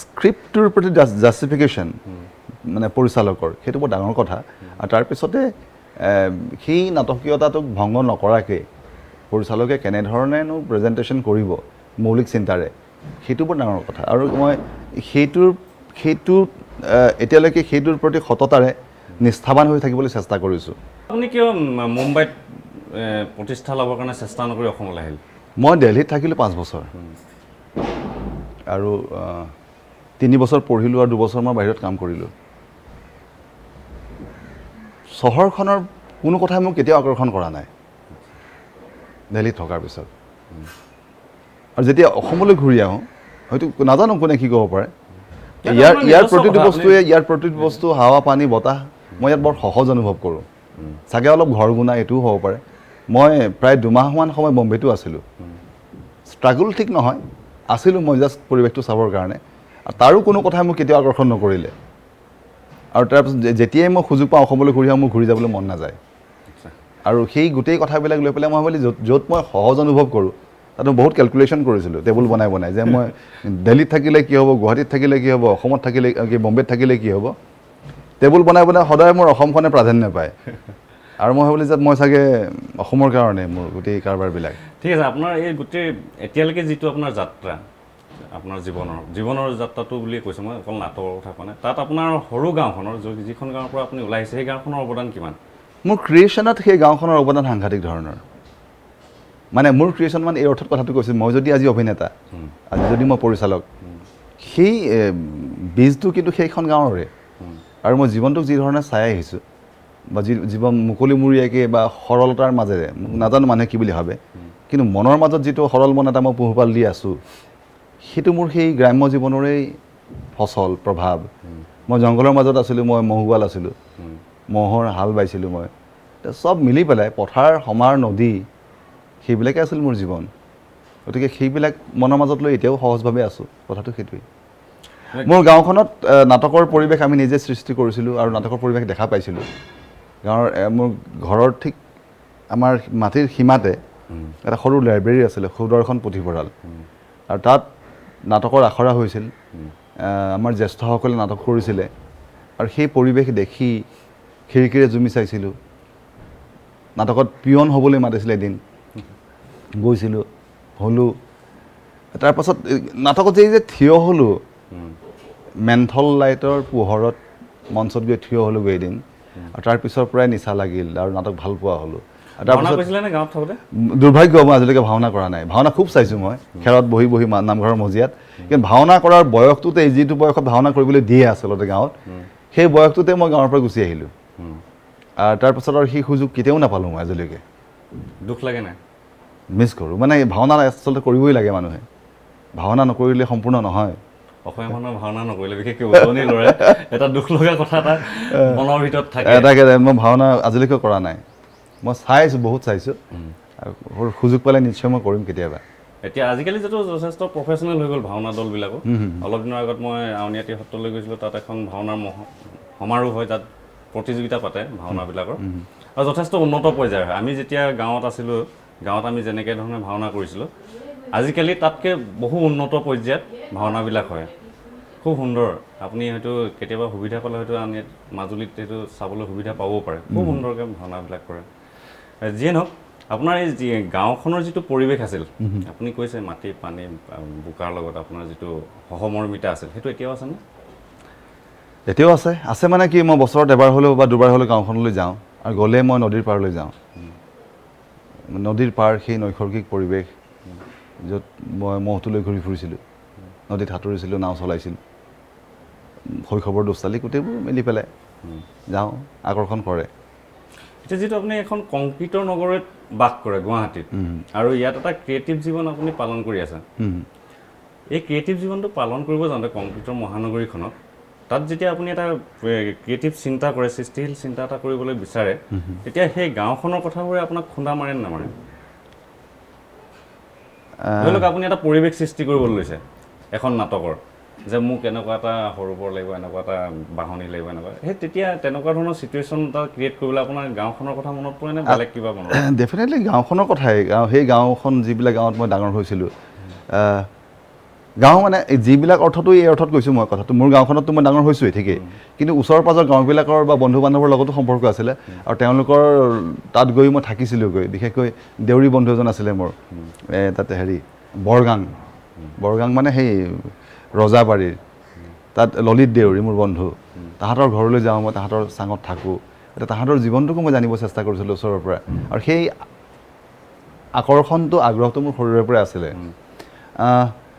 স্ক্ৰিপ্টটোৰ প্ৰতি জাষ্টিফিকেশ্যন মানে পৰিচালকৰ, সেইটো বৰ ডাঙৰ কথা। আৰু তাৰপিছতে সেই নাটকীয়তাটোক ভংগ নকৰাকৈ পৰিচালকে কেনেধৰণেনো প্ৰেজেণ্টেশ্যন কৰিব মৌলিক চিন্তাৰে, সেইটো বৰ ডাঙৰ কথা। আৰু মই সেইটো এতিয়ালৈকে সেইটোৰ প্ৰতি সততাৰে নিষ্ঠাবান হৈ থাকিবলৈ চেষ্টা কৰিছোঁ। আপুনি কিয় মুম্বাইত প্ৰতিষ্ঠা ল'বৰ কাৰণে চেষ্টা নকৰি অসমলৈ আহিল? মই দিল্লীত থাকিলোঁ 5 বছৰ আৰু 3 বছৰ পঢ়িলোঁ আৰু 2 বছৰ মই বাহিৰত কাম কৰিলোঁ। চহৰখনৰ কোনো কথাই মোক কেতিয়াও আকৰ্ষণ কৰা নাই দিল্লীত থকাৰ পিছত। আৰু যেতিয়া অসমলৈ ঘূৰি আহোঁ, হয়তো নাজানো কোনে কি ক'ব পাৰে, ইয়াৰ প্ৰতিটো বস্তু হাৱা পানী বতাহ মই ইয়াত বৰ সহজ অনুভৱ কৰোঁ। চাগে অলপ ঘৰ গুণা এইটোও হ'ব পাৰে। মই প্ৰায় 2 মাহমান সময় বম্বেতো আছিলোঁ। ষ্ট্ৰাগল ঠিক নহয়, আছিলোঁ মই জাষ্ট পৰিৱেশটো চাবৰ কাৰণে, আৰু তাৰো কোনো কথাই মোক কেতিয়াও আকৰ্ষণ নকৰিলে। আৰু তাৰপিছত যেতিয়াই মই সুযোগ পাওঁ অসমলৈ ঘূৰি আহোঁ, মোৰ ঘূৰি যাবলৈ মন নাযায়। আৰু সেই গোটেই কথাবিলাক লৈ পেলাই মই ভাবিলোঁ য'ত মই সহজ অনুভৱ কৰোঁ তাত মই বহুত কেলকুলেশ্যন কৰিছিলোঁ টেবুল বনাই যে মই দিল্লীত থাকিলে কি হ'ব, গুৱাহাটীত থাকিলে কি হ'ব, অসমত থাকিলে কি, বম্বেত থাকিলে কি হ'ব। টেবুল বনাই সদায় মোৰ অসমখনে প্ৰাধান্য পায়। আৰু মই ভাবিলোঁ যে মই চাগে অসমৰ কাৰণে মোৰ গোটেই কাৰবাৰবিলাক। ঠিক আছে, আপোনাৰ এই গোটেই এতিয়ালৈকে যিটো আপোনাৰ যাত্ৰা, আপোনাৰ জীৱনৰ যাত্ৰাটো বুলিয়ে কৈছোঁ মই, অকল নাটকৰ কথা কোৱা নাই। তাত আপোনাৰ সৰু গাঁওখনৰ যিখন গাঁৱৰ পৰা আপুনি ওলাই আহিছে, সেই গাঁওখনৰ অৱদান কিমান? মোৰ ক্ৰিয়েশ্যনত সেই গাঁওখনৰ অৱদান সাংঘাতিক ধৰণৰ। মানে মোৰ ক্ৰিয়েশ্যন মানে এই অৰ্থত কথাটো কৈছোঁ, মই যদি আজি অভিনেতা, আজি যদি মই পৰিচালক, সেই বীজটো কিন্তু সেইখন গাঁৱৰে। আৰু মই জীৱনটোক যি ধৰণে চাই আহিছোঁ বা জীৱন মুকলিমূৰীয়াকৈ বা সৰলতাৰ মাজেৰে, নাজানো মানুহে কি বুলি ভাবে, কিন্তু মনৰ মাজত যিটো সৰল মন এটা মই পোহপাল দি আছোঁ, সেইটো মোৰ সেই গ্ৰাম্য জীৱনৰেই ফচল প্ৰভাৱ। মই জংঘলৰ মাজত আছিলোঁ, মই মহুৱাল আছিলোঁ, মহৰ হাল বাইছিলোঁ মই, চব মিলি পেলাই পথাৰ সমাৰ নদী, সেইবিলাকে আছিল মোৰ জীৱন। গতিকে সেইবিলাক মনৰ মাজত লৈ এতিয়াও সহজভাৱে আছোঁ, কথাটো সেইটোৱেই। মোৰ গাঁওখনত নাটকৰ পৰিৱেশ আমি নিজে সৃষ্টি কৰিছিলোঁ আৰু নাটকৰ পৰিৱেশ দেখা পাইছিলোঁ। গাঁৱৰ মোৰ ঘৰৰ ঠিক আমাৰ মাটিৰ সীমাতে এটা সৰু লাইব্ৰেৰী আছিলে, সুদৰ্শন পুথিভঁৰাল, আৰু তাত নাটকৰ আখৰা হৈছিল। আমাৰ জ্যেষ্ঠসকলে নাটক কৰিছিলে, আৰু সেই পৰিৱেশ দেখি খিৰিকীৰে জুমি চাইছিলোঁ। নাটকত পিয়ন হ'বলৈ মাতিছিলে এদিন, গৈছিলোঁ, হ'লোঁ। তাৰপাছত নাটকত যে থিয় হ'লোঁ, মেন্থল লাইটৰ পোহৰত মঞ্চত গৈ থিয় হ'লোঁগৈ এদিন, আৰু তাৰপিছৰ পৰাই নিচা লাগিল আৰু নাটক ভাল পোৱা হ'লোঁ। তাৰপিছত দুৰ্ভাগ্য, মই আজিলৈকে ভাওনা কৰা নাই। ভাওনা খুব চাইছোঁ মই, খেৰত বহি নামঘৰৰ মজিয়াত, কিন্তু ভাওনা কৰাৰ বয়সটোতে, যিটো বয়সত ভাওনা কৰিবলৈ দিয়ে আচলতে গাঁৱত, সেই বয়সটোতে মই গাঁৱৰ পৰা গুচি আহিলোঁ। আৰু তাৰপাছত আৰু সেই সুযোগ কেতিয়াও নাপালোঁ মই আজিলৈকে। দুখ লাগে নাই? মিছ কৰোঁ। মানে ভাওনা আচলতে কৰিবই লাগে মানুহে, ভাওনা নকৰিলে সম্পূৰ্ণ নহয়। অসমীয়া মানুহে ভাওনা নকৰিলে, বিশেষকৈ উজনি ল'ৰাই এটা দুখ লগা কথা এটা মনৰ ভিতৰত থাকে। এটাকে মই ভাওনা আজিলৈকে কৰা নাই। মই চাইছোঁ, বহুত চাইছোঁ, আৰু সুযোগ পালে নিশ্চয় মই কৰিম কেতিয়াবা। এতিয়া আজিকালি যিটো যথেষ্ট প্ৰফেচনেল হৈ গ'ল ভাওনা দলবিলাকো। অলপ দিনৰ আগত মই আউনীআটী সত্ৰলৈ গৈছিলোঁ, তাত এখন ভাওনাৰ সমাৰোহ হয়, তাত প্ৰতিযোগিতা পাতে ভাওনাবিলাকৰ, আৰু যথেষ্ট উন্নত পৰ্যায়ৰ হয়। আমি যেতিয়া গাঁৱত আছিলোঁ, গাঁৱত আমি যেনেকৈ ধৰণে ভাওনা কৰিছিলোঁ, আজিকালি তাতকৈ বহু উন্নত পৰ্যায়ত ভাওনাবিলাক হয়, খুব সুন্দৰ। আপুনি হয়তো কেতিয়াবা সুবিধা পালে হয়তো আমি মাজুলীত সেইটো চাবলৈ সুবিধা পাবও পাৰে, খুব সুন্দৰকৈ ভাওনাবিলাক কৰে। যিয়ে নহওক, আপোনাৰ এই গাঁওখনৰ যিটো পৰিৱেশ আছিল, আপুনি কৈছে মাটি পানী বোকাৰ লগত আপোনাৰ যিটো সহমৰ্মিতা আছিল, সেইটো এতিয়াও আছেনে? এতিয়াও আছে। মানে কি, মই বছৰত এবাৰ হ'লেও বা দুবাৰ হ'লেও গাঁওখনলৈ যাওঁ। আৰু গ'লে মই নদীৰ পাৰলৈ যাওঁ নদীৰ পাৰ সেই নৈসৰ্গিক পৰিৱেশ য'ত মই মহটোলৈ ঘূৰি ফুৰিছিলোঁ নদীত সাঁতুৰিছিলোঁ নাও চলাইছিলোঁ শৈশৱৰ দুষ্টালি গোটেইবোৰ মিলি পেলাই যাওঁ আকৰ্ষণ কৰে এতিয়া যিটো আপুনি এখন কংক্ৰিটৰ নগৰত বাস কৰে গুৱাহাটীত আৰু ইয়াত এটা ক্ৰিয়েটিভ জীৱন আপুনি পালন কৰি আছে এই ক্ৰিয়েটিভ জীৱনটো পালন কৰিব যাওঁতে কংক্ৰিটৰ মহানগৰীখনত তাত যেতিয়া আপুনি এটা ক্ৰিয়েটিভ চিন্তা কৰে সৃষ্টিশীল চিন্তা এটা কৰিবলৈ বিচাৰে তেতিয়া সেই গাঁওখনৰ কথাবোৰে আপোনাক খুন্দা মাৰে নে নামাৰে ধৰি লওক আপুনি এটা পৰিৱেশ সৃষ্টি কৰিবলৈ লৈছে এখন নাটকৰ যে মোক এনেকুৱা এটা সৰু বৰ লাগিব এনেকুৱা এটা বাহনি লাগিব এনেকুৱা সেই তেতিয়া তেনেকুৱা ধৰণৰ চিটুৱেশ্যন এটা ক্ৰিয়েট কৰিবলৈ আপোনাৰ গাঁওখনৰ কথা মনত পৰে নে বেলেগ কিবা মনত ডেফিনেটলি গাঁওখনৰ কথাই সেই গাঁওখন যিবিলাক গাঁৱত মই ডাঙৰ হৈছিলোঁ গাঁও মানে যিবিলাক অৰ্থটো এই অৰ্থত কৈছোঁ মই কথাটো মোৰ গাঁওখনততো মই ডাঙৰ হৈছোঁৱেই ঠিকেই কিন্তু ওচৰ পাজৰ গাঁওবিলাকৰ বা বন্ধু বান্ধৱৰ লগতো সম্পৰ্ক আছিলে আৰু তেওঁলোকৰ তাত গৈ মই থাকিছিলোঁগৈ বিশেষকৈ দেউৰী বন্ধু এজন আছিলে মোৰ তাতে বৰগাং মানে সেই ৰজাবাৰীৰ তাত ললিত দেউৰী মোৰ বন্ধু তাহাঁতৰ ঘৰলৈ যাওঁ মই তাহাঁতৰ চাঙত থাকোঁ এতিয়া তাহাঁতৰ জীৱনটোকো মই জানিব চেষ্টা কৰিছিলোঁ ওচৰৰ পৰা আৰু সেই আকৰ্ষণটো আগ্ৰহটো মোৰ শৰীৰৰ পৰাই আছিলে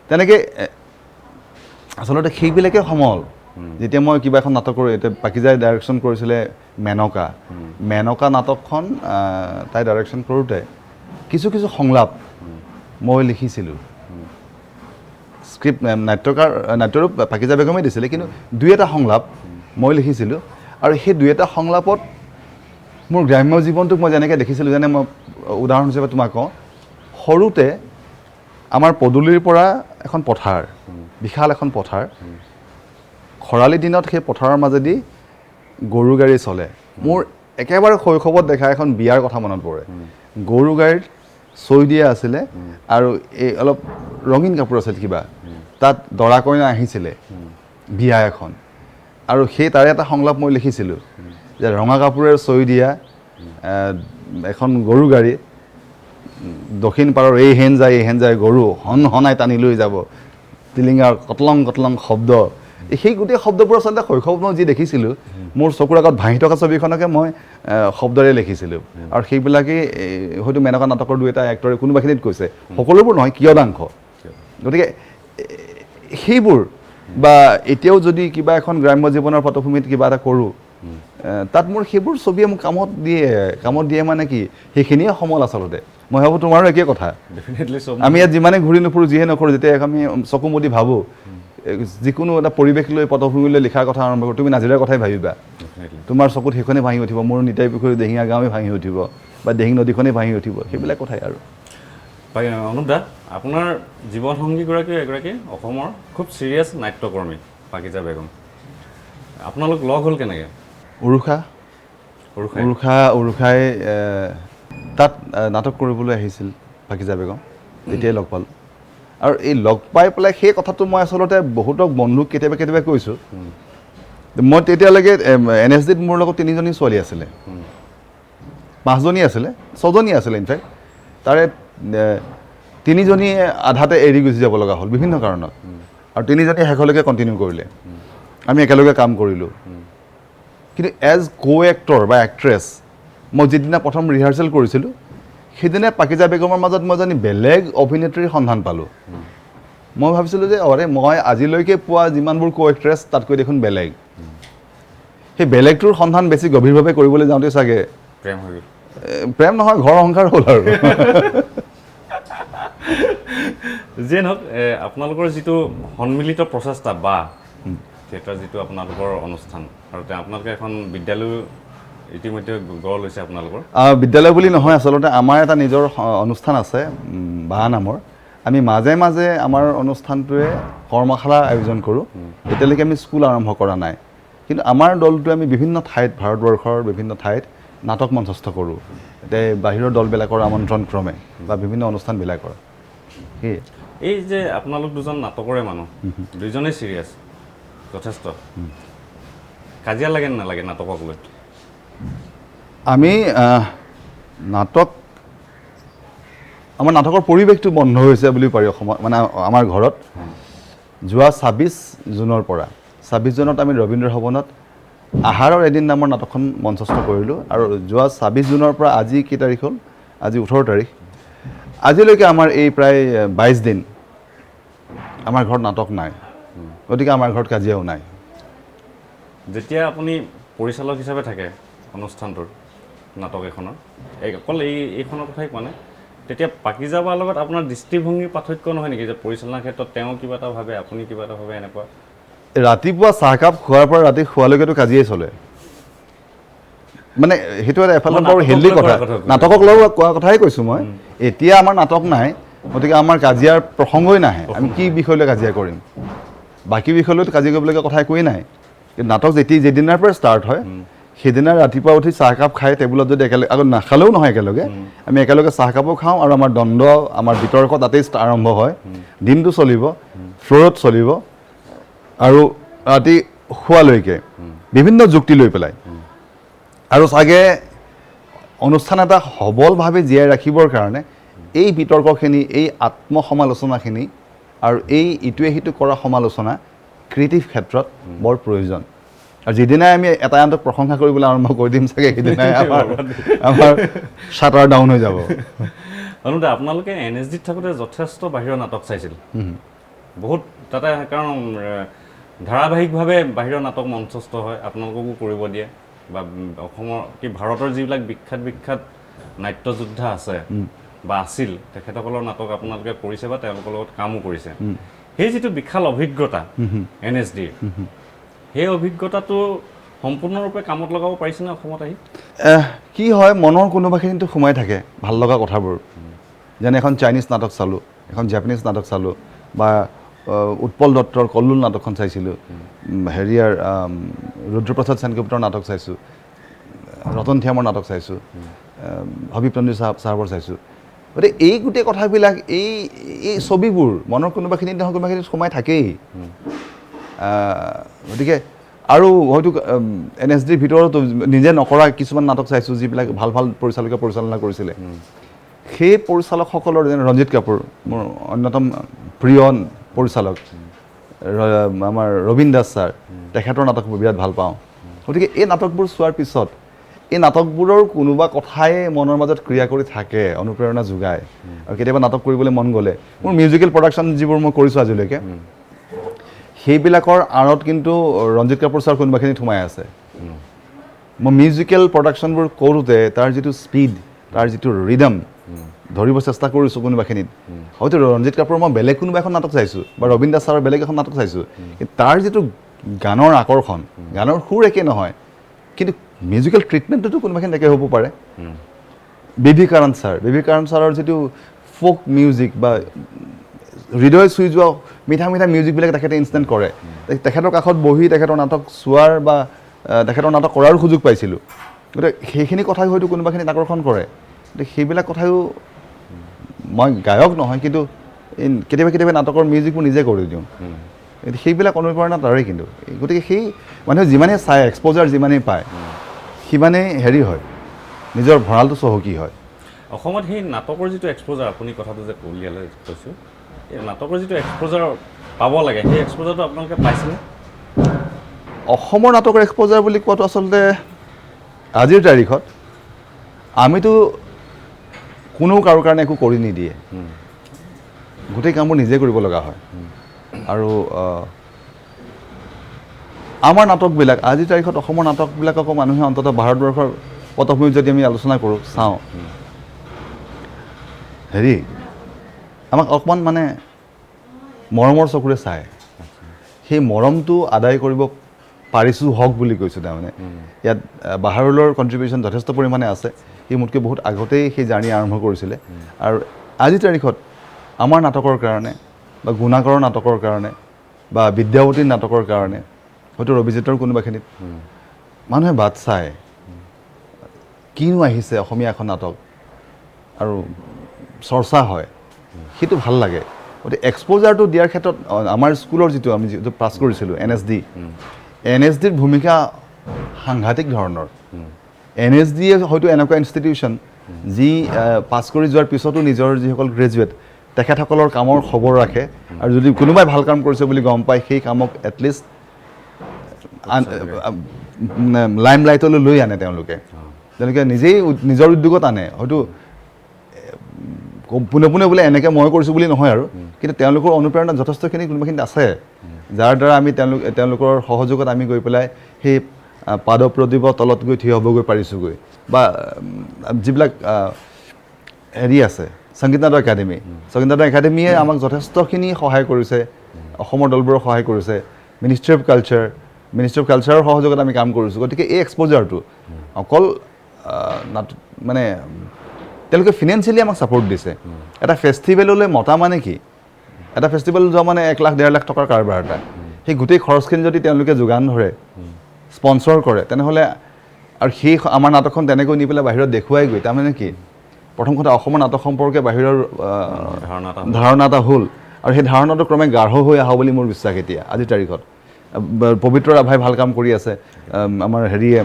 তেনেকৈ আচলতে সেইবিলাকে সমল যেতিয়া মই কিবা এখন নাটক কৰোঁ এতিয়া পাকিজাই ডাইৰেকশ্যন কৰিছিলে মেনকা নাটকখন তাই ডাইৰেকশ্যন কৰোঁতে কিছু সংলাপ মই লিখিছিলোঁ স্ক্ৰিপ্ট নাট্যৰূপ পাকিজা বেগমে দিছিলে কিন্তু দুই এটা সংলাপ মই লিখিছিলোঁ আৰু সেই দুই এটা সংলাপত মোৰ গ্ৰাম্য জীৱনটোক মই যেনেকৈ দেখিছিলোঁ যেনে মই উদাহৰণ হিচাপে তোমাক কওঁ সৰুতে আমাৰ পদূলিৰ পৰা এখন পথাৰ বিশাল এখন পথাৰ খৰালি দিনত সেই পথাৰৰ মাজেদি গৰু গাড়ী চলে মোৰ একেবাৰে শৈশৱত দেখা এখন বিয়াৰ কথা মনত পৰে গৰু গাড়ীত চৈ দিয়া আছিলে আৰু এই অলপ ৰঙীন কাপোৰ আছিল কিবা তাত দৰা কইনা আহিছিলে বিয়া এখন আৰু সেই তাৰে এটা সংলাপ মই লিখিছিলোঁ যে ৰঙা কাপোৰেৰে চৈ দিয়া এখন গৰু গাড়ী দক্ষিণ পাৰৰ এই হেন যায় গৰু হনাই টানি লৈ যাব টিলিঙাৰ কটলং শব্দ সেই গোটেই শব্দবোৰ আচলতে শৈশৱ মই যি দেখিছিলোঁ মোৰ চকুৰ আগত ভাঁহি থকা ছবিখনকে মই শব্দৰে লিখিছিলোঁ আৰু সেইবিলাকেই হয়তো মেনকা নাটকৰ দুই এটা এক্টৰে কোনোবাখিনিত কৈছে সকলোবোৰ নহয় কিয়দাংশ গতিকে সেইবোৰ বা এতিয়াও যদি কিবা এখন গ্ৰাম্য জীৱনৰ পটভূমিত কিবা এটা কৰোঁ তাত মোৰ সেইবোৰ ছবিয়ে মোক কামত দিয়ে মানে কি সেইখিনিয়ে সমল আচলতে মই ভাবোঁ তোমাৰো একেই কথা আমি ইয়াত যিমানে ঘূৰি নুফুৰোঁ যিহে নকৰোঁ যেতিয়া আমি চকু মুদি ভাবোঁ যিকোনো এটা পৰিৱেশ লৈ পটভূমিলৈ লিখাৰ কথা আৰম্ভ কৰোঁ তুমি নাজিৰাৰ কথাই ভাবিবা তোমাৰ চকুত সেইখনেই ভাঙি উঠিব মোৰ নিতাই পুখুৰী দিহিঙা গাঁৱে ভাঙি উঠিব বা দিহিং নদীখনেই ভাঙি উঠিব সেইবিলাক কথাই আৰু অনুপ দা আপোনাৰ জীৱনসংগীগৰাকী এগৰাকী অসমৰ খুব চিৰিয়াছ নাট্যকৰ্মী পাকিজা বেগম আপোনালোক লগ হ'ল কেনেকৈ উৰুখাই তাত নাটক কৰিবলৈ আহিছিল পাকিজা বেগম তেতিয়াই লগ পালোঁ আৰু এই লগ পাই পেলাই সেই কথাটো মই আচলতে বহুতক বন্ধুক কেতিয়াবা কৈছোঁ মই তেতিয়ালৈকে NSDত মোৰ লগত 3জনী ছোৱালী আছিলে 5জনী আছিলে 6জনী আছিলে ইনফেক্ট তাৰে 3জনীয়ে আধাতে এৰি গুচি যাব লগা হ'ল বিভিন্ন কাৰণত আৰু 3জনীয়ে শেষলৈকে কণ্টিনিউ কৰিলে আমি একেলগে কাম কৰিলোঁ কিন্তু এজ কো-এক্টৰ বা এক্ট্ৰেছ মই যিদিনা প্ৰথম ৰিহাৰ্চেল কৰিছিলোঁ সেইদিনা পাকিজা বেগমৰ মাজত মই এজনী বেলেগ অভিনেত্ৰীৰ সন্ধান পালোঁ মই ভাবিছিলোঁ যে মই আজিলৈকে পোৱা যিমানবোৰ কো-এক্ট্ৰেছ তাতকৈ দেখোন বেলেগ সেই বেলেগটোৰ সন্ধান বেছি গভীৰভাৱে কৰিবলৈ যাওঁতে চাগে প্ৰেম নহয় ঘৰ সংসাৰ হ'ল আৰু যিয়ে নহওক আপোনালোকৰ যিটো সন্মিলিত প্ৰচেষ্টা বা থিয়েটাৰ যিটো আপোনালোকৰ অনুষ্ঠান আৰু আপোনালোকে এখন বিদ্যালয় ইতিমধ্যে গঢ় লৈছে আপোনালোকৰ বিদ্যালয় বুলি নহয় আচলতে আমাৰ এটা নিজৰ অনুষ্ঠান আছে বা নামৰ আমি মাজে মাজে আমাৰ অনুষ্ঠানটোৱে কৰ্মশালা আয়োজন কৰোঁ এতিয়ালৈকে আমি স্কুল আৰম্ভ কৰা নাই কিন্তু আমাৰ দলটোৱে আমি বিভিন্ন ঠাইত ভাৰতবৰ্ষৰ বিভিন্ন ঠাইত নাটক মঞ্চস্থ কৰোঁ এতিয়া বাহিৰৰ দলবিলাকৰ আমন্ত্ৰণ ক্ৰমে বা বিভিন্ন অনুষ্ঠানবিলাকৰ এই যে আপোনালোক দুজন নাটকৰে মানুহ দুইজনেই চিৰিয়াছ যথেষ্ট কাজিয়া লাগে নালাগে নাটকক লৈ আমি আমাৰ নাটকৰ পৰিৱেশটো বন্ধ হৈছে বুলি পাৰি অসমত মানে আমাৰ ঘৰত যোৱা 26 জুনৰ পৰা 26 জুনত আমি ৰবীন্দ্ৰ ভৱনত আহাৰৰ এদিন নামৰ নাটকখন মঞ্চস্থ কৰিলোঁ আৰু যোৱা 26 জুনৰ পৰা আজি কি তাৰিখ হ'ল আজি 18 তাৰিখ আজিলৈকে আমাৰ এই প্ৰায় 22 দিন আমাৰ ঘৰত নাটক নাই গতিকে আমাৰ ঘৰত কাজিয়াও নাই যেতিয়া আপুনি পৰিচালক হিচাপে থাকে অনুষ্ঠানটোৰ নাটক এখনৰ অকল এইখনৰ কথাই কোৱা নাই তেতিয়া পাকিজা বাৰ লগত আপোনাৰ দৃষ্টিভংগীৰ পাৰ্থক্য নহয় নেকি যে পৰিচালনাৰ ক্ষেত্ৰত তেওঁ কিবা এটা ভাবে আপুনি কিবা এটা ভাবে এনেকুৱা ৰাতিপুৱা চাহকাপ খোৱাৰ পৰা ৰাতি খোৱালৈকেতো কাজিয়াই চলে মানে সেইটো এটা এফালৰ পৰা হেল্ডি কথা নাটকক লৈ কোৱা কথাই কৈছোঁ মই এতিয়া আমাৰ নাটক নাই গতিকে আমাৰ কাজিয়াৰ প্ৰসংগই নাহে আমি কি বিষয় লৈ কাজিয়া কৰিম বাকী বিষয় লৈ কাজিয়া কৰিবলগীয়া কথা একোৱেই নাই কিন্তু নাটক যেদিনাৰ পৰা ষ্টাৰ্ট হয় সেইদিনা ৰাতিপুৱা উঠি চাহকাপ খাই টেবুলত যদি একেলগে আকৌ নাখালেও নহয় একেলগে আমি একেলগে চাহকাপো খাওঁ আৰু আমাৰ দ্বন্দ্ব আমাৰ বিতৰ্ক তাতেই আৰম্ভ হয় দিনটো চলিব ফ্ল'ৰত চলিব আৰু ৰাতি শোৱালৈকে বিভিন্ন যুক্তি লৈ পেলাই আৰু চাগে অনুষ্ঠান এটা সবলভাৱে জীয়াই ৰাখিবৰ কাৰণে এই বিতৰ্কখিনি এই আত্মসমালোচনাখিনি আৰু এই ইটোৱে সিটো কৰা সমালোচনা ক্ৰিয়েটিভ ক্ষেত্ৰত বৰ প্ৰয়োজন আৰু যিদিনাই আমি এটা আনটোক প্ৰশংসা কৰিবলৈ আৰম্ভ কৰি দিম চাগে সেইদিনাই আমাৰ শ্বাটাৰ ডাউন হৈ যাব অনুদা আপোনালোকে NSDত থাকোঁতে যথেষ্ট বাহিৰৰ নাটক চাইছিল বহুত তাতে কাৰণ ধাৰাবাহিকভাৱে বাহিৰৰ নাটক মঞ্চস্থ হয় আপোনালোককো কৰিব দিয়ে বা অসমৰ কি ভাৰতৰ যিবিলাক বিখ্যাত নাট্যযোদ্ধা আছে বা আছিল তেখেতসকলৰ নাটক আপোনালোকে কৰিছে বা তেওঁলোকৰ লগত কামো কৰিছে সেই যিটো বিশাল অভিজ্ঞতা NSDৰ সেই অভিজ্ঞতাটো সম্পূৰ্ণৰূপে কামত লগাব পাৰিছেনে অসমত আহি কি হয় মনৰ কোনোবাখিনিতো সোমাই থাকে ভাল লগা কথাবোৰ যেনে এখন চাইনিজ নাটক চালোঁ এখন জাপানিজ নাটক চালোঁ বা উৎপল দত্তৰ কল্লোল নাটকখন চাইছিলোঁ হেৰিয়াৰ ৰুদ্ৰপ্ৰসাদ সেনগুপ্তৰ নাটক চাইছোঁ ৰতন থিয়ামৰ নাটক চাইছোঁ হবিব তন্বী চাহাবৰ চাইছোঁ গতিকে এই গোটেই কথাবিলাক এই ছবিবোৰ মনৰ কোনোবাখিনিত নহয় কোনোবাখিনিত সোমাই থাকেই গতিকে আৰু হয়তো NSDৰ ভিতৰতো নিজে নকৰা কিছুমান নাটক চাইছোঁ যিবিলাক ভাল পৰিচালকে পৰিচালনা কৰিছিলে সেই পৰিচালকসকলৰ যেনে ৰঞ্জিত কাপুৰ মোৰ অন্যতম প্ৰিয় পৰিচালক আমাৰ ৰবীন দাস ছাৰ তেখেতৰ নাটকবোৰ বিৰাট ভাল পাওঁ গতিকে এই নাটকবোৰ চোৱাৰ পিছত এই নাটকবোৰৰ কোনোবা কথাই মনৰ মাজত ক্ৰিয়া কৰি থাকে অনুপ্ৰেৰণা যোগায় আৰু কেতিয়াবা নাটক কৰিবলৈ মন গ'লে মোৰ মিউজিকেল প্ৰডাকশ্যন যিবোৰ মই কৰিছোঁ আজিলৈকে সেইবিলাকৰ আঁৰত কিন্তু ৰঞ্জিত কাপুৰ ছাৰ কোনোবাখিনিত সোমাই আছে মই মিউজিকেল প্ৰডাকশ্যনবোৰ কৰোঁতে তাৰ যিটো স্পীড তাৰ যিটো ৰিডম ধৰিব চেষ্টা কৰিছোঁ কোনোবাখিনিত হয়তো ৰঞ্জিত কাপুৰৰ মই বেলেগ কোনোবা এখন নাটক চাইছোঁ বা ৰবীন দাস ছাৰৰ বেলেগ এখন নাটক চাইছোঁ কিন্তু তাৰ যিটো গানৰ আকৰ্ষণ গানৰ সুৰ একে নহয় কিন্তু মিউজিকেল ট্ৰিটমেণ্টটোতো কোনোবাখিনিত একে হ'ব পাৰে বি কাৰণ ছাৰৰ যিটো ফ'ক মিউজিক বা হৃদয় চুই যোৱা মিঠা মিউজিকবিলাক তেখেতে ইনষ্টেণ্ট কৰে তেখেতৰ কাষত বহি তেখেতৰ নাটক চোৱাৰ বা তেখেতৰ নাটক কৰাৰো সুযোগ পাইছিলোঁ গতিকে সেইখিনি কথাই হয়তো কোনোবাখিনিত আকৰ্ষণ কৰে গতিকে সেইবিলাক কথাও মই গায়ক নহয় কিন্তু কেতিয়াবা নাটকৰ মিউজিকবোৰ নিজে কৰি দিওঁ সেইবিলাক অনুপ্ৰেৰণা তাৰেই কিন্তু গতিকে সেই মানুহে যিমানেই চায় এক্সপ'জাৰ যিমানেই পায় সিমানেই হেৰি হয় নিজৰ ভঁৰালটো চহকী হয় অসমত সেই নাটকৰ যিটো এক্সপ'জাৰ আপুনি কথাটো যে উলিয়ালে কৈছোঁ এই নাটকৰ যিটো এক্সপ'জাৰ পাব লাগে সেই এক্সপ'জাৰটো আপোনালোকে পাইছেনে অসমৰ নাটকৰ এক্সপ'জাৰ বুলি কোৱাটো আচলতে আজিৰ তাৰিখত আমিতো কোনো কাৰো কাৰণে একো কৰি নিদিয়ে গোটেই কামবোৰ নিজে কৰিব লগা হয় আৰু আমাৰ নাটকবিলাক আজিৰ তাৰিখত অসমৰ নাটকবিলাককো মানুহে অন্ততঃ ভাৰতবৰ্ষৰ পটভূমিত যদি আমি আলোচনা কৰোঁ চাওঁ হেৰি আমাক অকণমান মানে মৰমৰ চকুৰে চায় সেই মৰমটো আদায় কৰিব পাৰিছোঁ হওক বুলি কৈছোঁ তাৰমানে ইয়াত বাহাৰুলৰ কণ্ট্ৰিবিউশ্যন যথেষ্ট পৰিমাণে আছে সি মোতকৈ বহুত আগতেই সেই জাৰ্ণি আৰম্ভ কৰিছিলে আৰু আজিৰ তাৰিখত আমাৰ নাটকৰ কাৰণে বা গুণাকৰৰ নাটকৰ কাৰণে বা বিদ্যাৱতীৰ নাটকৰ কাৰণে হয়তো ৰবিজিতৰ কোনোবাখিনিত মানুহে বাট চায় কিনো আহিছে অসমীয়া এখন নাটক আৰু চৰ্চা হয় সেইটো ভাল লাগে গতিকে এক্সপ'জাৰটো দিয়াৰ ক্ষেত্ৰত আমাৰ স্কুলৰ আমি যিটো পাছ কৰিছিলোঁ NSDৰ ভূমিকা সাংঘাতিক ধৰণৰ NSDয়ে হয়তো এনেকুৱা ইনষ্টিটিউশ্যন যি পাছ কৰি যোৱাৰ পিছতো নিজৰ যিসকল গ্ৰেজুৱেট তেখেতসকলৰ কামৰ খবৰ ৰাখে আৰু যদি কোনোবাই ভাল কাম কৰিছে বুলি গম পায় সেই কামক এটলিষ্ট লাইমলাইটলৈ লৈ আনে তেওঁলোকে নিজেই নিজৰ উদ্যোগত আনে হয়তো পোনে পোনে বোলে এনেকৈ মই কৰিছোঁ বুলি নহয় আৰু কিন্তু তেওঁলোকৰ অনুপ্ৰেৰণা যথেষ্টখিনি কোনোবাখিনিত আছে যাৰ দ্বাৰা আমি তেওঁলোকৰ সহযোগত আমি গৈ পেলাই সেই পাদপ্ৰদীপৰ তলত গৈ থিয় হ'বগৈ পাৰিছোঁগৈ বা যিবিলাক হেৰি আছে সংগীত নাটক একাডেমীয়ে আমাক যথেষ্টখিনি সহায় কৰিছে অসমৰ দলবোৰক সহায় কৰিছে মিনিষ্ট্ৰী অফ কালচাৰৰ সহযোগত আমি কাম কৰিছোঁ গতিকে এই এক্সপ'জাৰটো অকল মানে তেওঁলোকে ফিনেন্সিয়েলি আমাক ছাপোৰ্ট দিছে এটা ফেষ্টিভেললৈ মতা মানে কি এটা ফেষ্টিভেল যোৱা মানে 1 লাখ 1.5 লাখ টকাৰ কাৰবাৰ এটা সেই গোটেই খৰচখিনি যদি তেওঁলোকে যোগান ধৰে স্পনচৰ কৰে তেনেহ'লে আৰু সেই আমাৰ নাটকখন তেনেকৈ নি পেলাই বাহিৰত দেখুৱাই গৈ তাৰমানে কি প্ৰথম কথা অসমৰ নাটক সম্পৰ্কে বাহিৰৰ ধাৰণা এটা হ'ল আৰু সেই ধাৰণাটো ক্ৰমে গাঢ় হৈ অহা বুলি মোৰ বিশ্বাস এতিয়া আজিৰ তাৰিখত পবিত্ৰ ৰাভাই ভাল কাম কৰি আছে আমাৰ হেৰিয়ে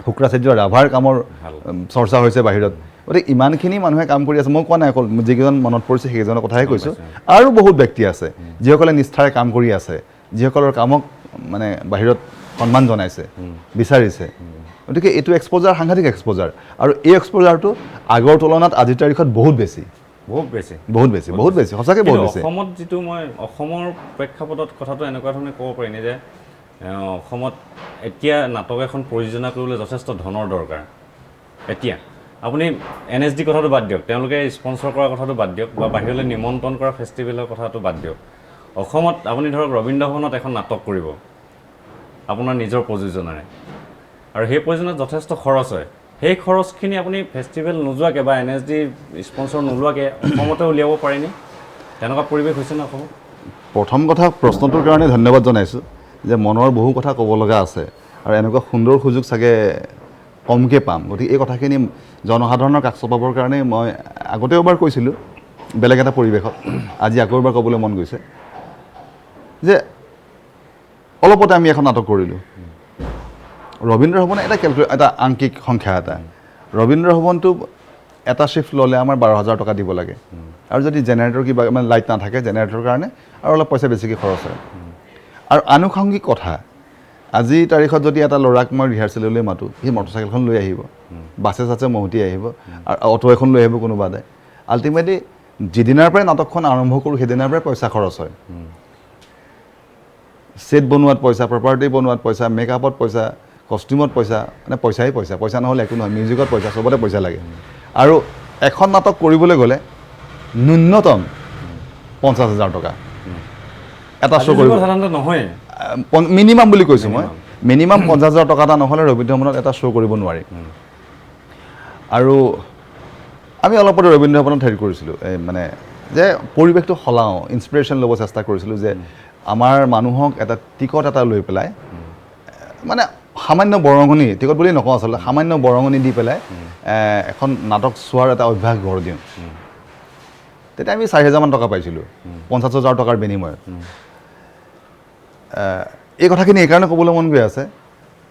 শুক্ৰাচাৰ্য ৰাভাৰ কামৰ চৰ্চা হৈছে বাহিৰত গতিকে ইমানখিনি মানুহে কাম কৰি আছে মই কোৱা নাই অকল যিকেইজন মনত পৰিছে সেইকেইজনৰ কথাহে কৈছোঁ আৰু বহুত ব্যক্তি আছে যিসকলে নিষ্ঠাৰে কাম কৰি আছে যিসকলৰ কামক মানে বাহিৰত সন্মান জনাইছে বিচাৰিছে গতিকে এইটো এক্সপ'জাৰ সাংঘাতিক এক্সপ'জাৰ আৰু এই এক্সপ'জাৰটো আগৰ তুলনাত আজিৰ তাৰিখত বহুত বেছি সঁচাকৈ বহুত বেছি অসমত যিটো মই অসমৰ প্ৰেক্ষাপটত কথাটো এনেকুৱা ধৰণে ক'ব পাৰিনে যে অসমত এতিয়া নাটক এখন পৰিযোজনা কৰিবলৈ যথেষ্ট ধনৰ দৰকাৰ এতিয়া আপুনি NSD কথাটো বাদ দিয়ক তেওঁলোকে স্পনচৰ কৰাৰ কথাটো বাদ দিয়ক বা বাহিৰলৈ নিমন্ত্ৰণ কৰা ফেষ্টিভেলৰ কথাটো বাদ দিয়ক অসমত আপুনি ধৰক ৰবীন্দ্ৰ ভৱনত এখন নাটক কৰিব আপোনাৰ নিজৰ প্ৰযোজনাৰে আৰু সেই প্ৰয়োজনত যথেষ্ট খৰচ হয় সেই খৰচখিনি আপুনি ফেষ্টিভেল নোযোৱাকৈ বা NSD স্পনচৰ নোলোৱাকৈ অসমতে উলিয়াব পাৰেনে তেনেকুৱা পৰিৱেশ হৈছে নে অসমত প্ৰথম কথা প্ৰশ্নটোৰ কাৰণে ধন্যবাদ জনাইছোঁ যে মনৰ বহু কথা ক'ব লগা আছে আৰু এনেকুৱা সুন্দৰ সুযোগ চাগে কমকৈ পাম গতিকে এই কথাখিনি জনসাধাৰণৰ কাষ চপাবৰ কাৰণে মই আগতেও এবাৰ কৈছিলোঁ বেলেগ এটা পৰিৱেশত আজি আকৌ এবাৰ ক'বলৈ মন গৈছে যে অলপতে আমি এখন নাটক কৰিলোঁ ৰবীন্দ্ৰ ভৱনে এটা আংকিক সংখ্যা এটা ৰবীন্দ্ৰ ভৱনটো এটা শ্বিফ্ট ল'লে আমাৰ 12,000 টকা দিব লাগে আৰু যদি জেনেৰেটৰ কিবা মানে লাইট নাথাকে জেনেৰেটৰৰ কাৰণে আৰু অলপ পইচা বেছিকৈ খৰচ হয় আৰু আনুষংগিক কথা আজি তাৰিখত যদি এটা ল'ৰাক মই ৰিহাৰ্চেললৈ মাতোঁ সি মটৰচাইকেলখন লৈ আহিব বাছে চাছে মহতি আহিব আৰু অটো এখন লৈ আহিব কোনোবা এটাই আল্টিমেটলি যিদিনাৰ পৰাই নাটকখন আৰম্ভ কৰোঁ সেইদিনাৰ পৰাই পইচা খৰচ হয় ছেট বনোৱাত পইচা প্ৰপাৰ্টি বনোৱাত পইচা মেকআপত পইচা কষ্টিউমত পইচা মানে পইচা নহ'লে একো নহয় মিউজিকত পইচা চবতে পইচা লাগে আৰু এখন নাটক কৰিবলৈ গ'লে ন্যূনতম 50,000 টকা এটা শ্ব' কৰিব সাধাৰণতে নহয় মিনিমাম বুলি কৈছোঁ মই মিনিমাম 50,000 টকা এটা নহ'লে ৰবীন্দ্ৰ ভৱনত এটা শ্ব' কৰিব নোৱাৰি আৰু আমি অলপতে ৰবীন্দ্ৰ ভৱনত হেৰি কৰিছিলোঁ এই মানে যে পৰিৱেশটো সলাওঁ ইনস্পিৰেশ্যন ল'ব চেষ্টা কৰিছিলোঁ যে আমাৰ মানুহক এটা টিকট এটা লৈ পেলাই মানে সামান্য বৰঙণি টিকট বুলি নকওঁ আচলতে সামান্য বৰঙণি দি পেলাই এখন নাটক চোৱাৰ এটা অভ্যাস গঢ় দিওঁ তেতিয়া আমি 4,000 মান টকা পাইছিলোঁ 50,000 টকাৰ বিনিময়ত এই কথাখিনি এইকাৰণে ক'বলৈ মন গৈ আছে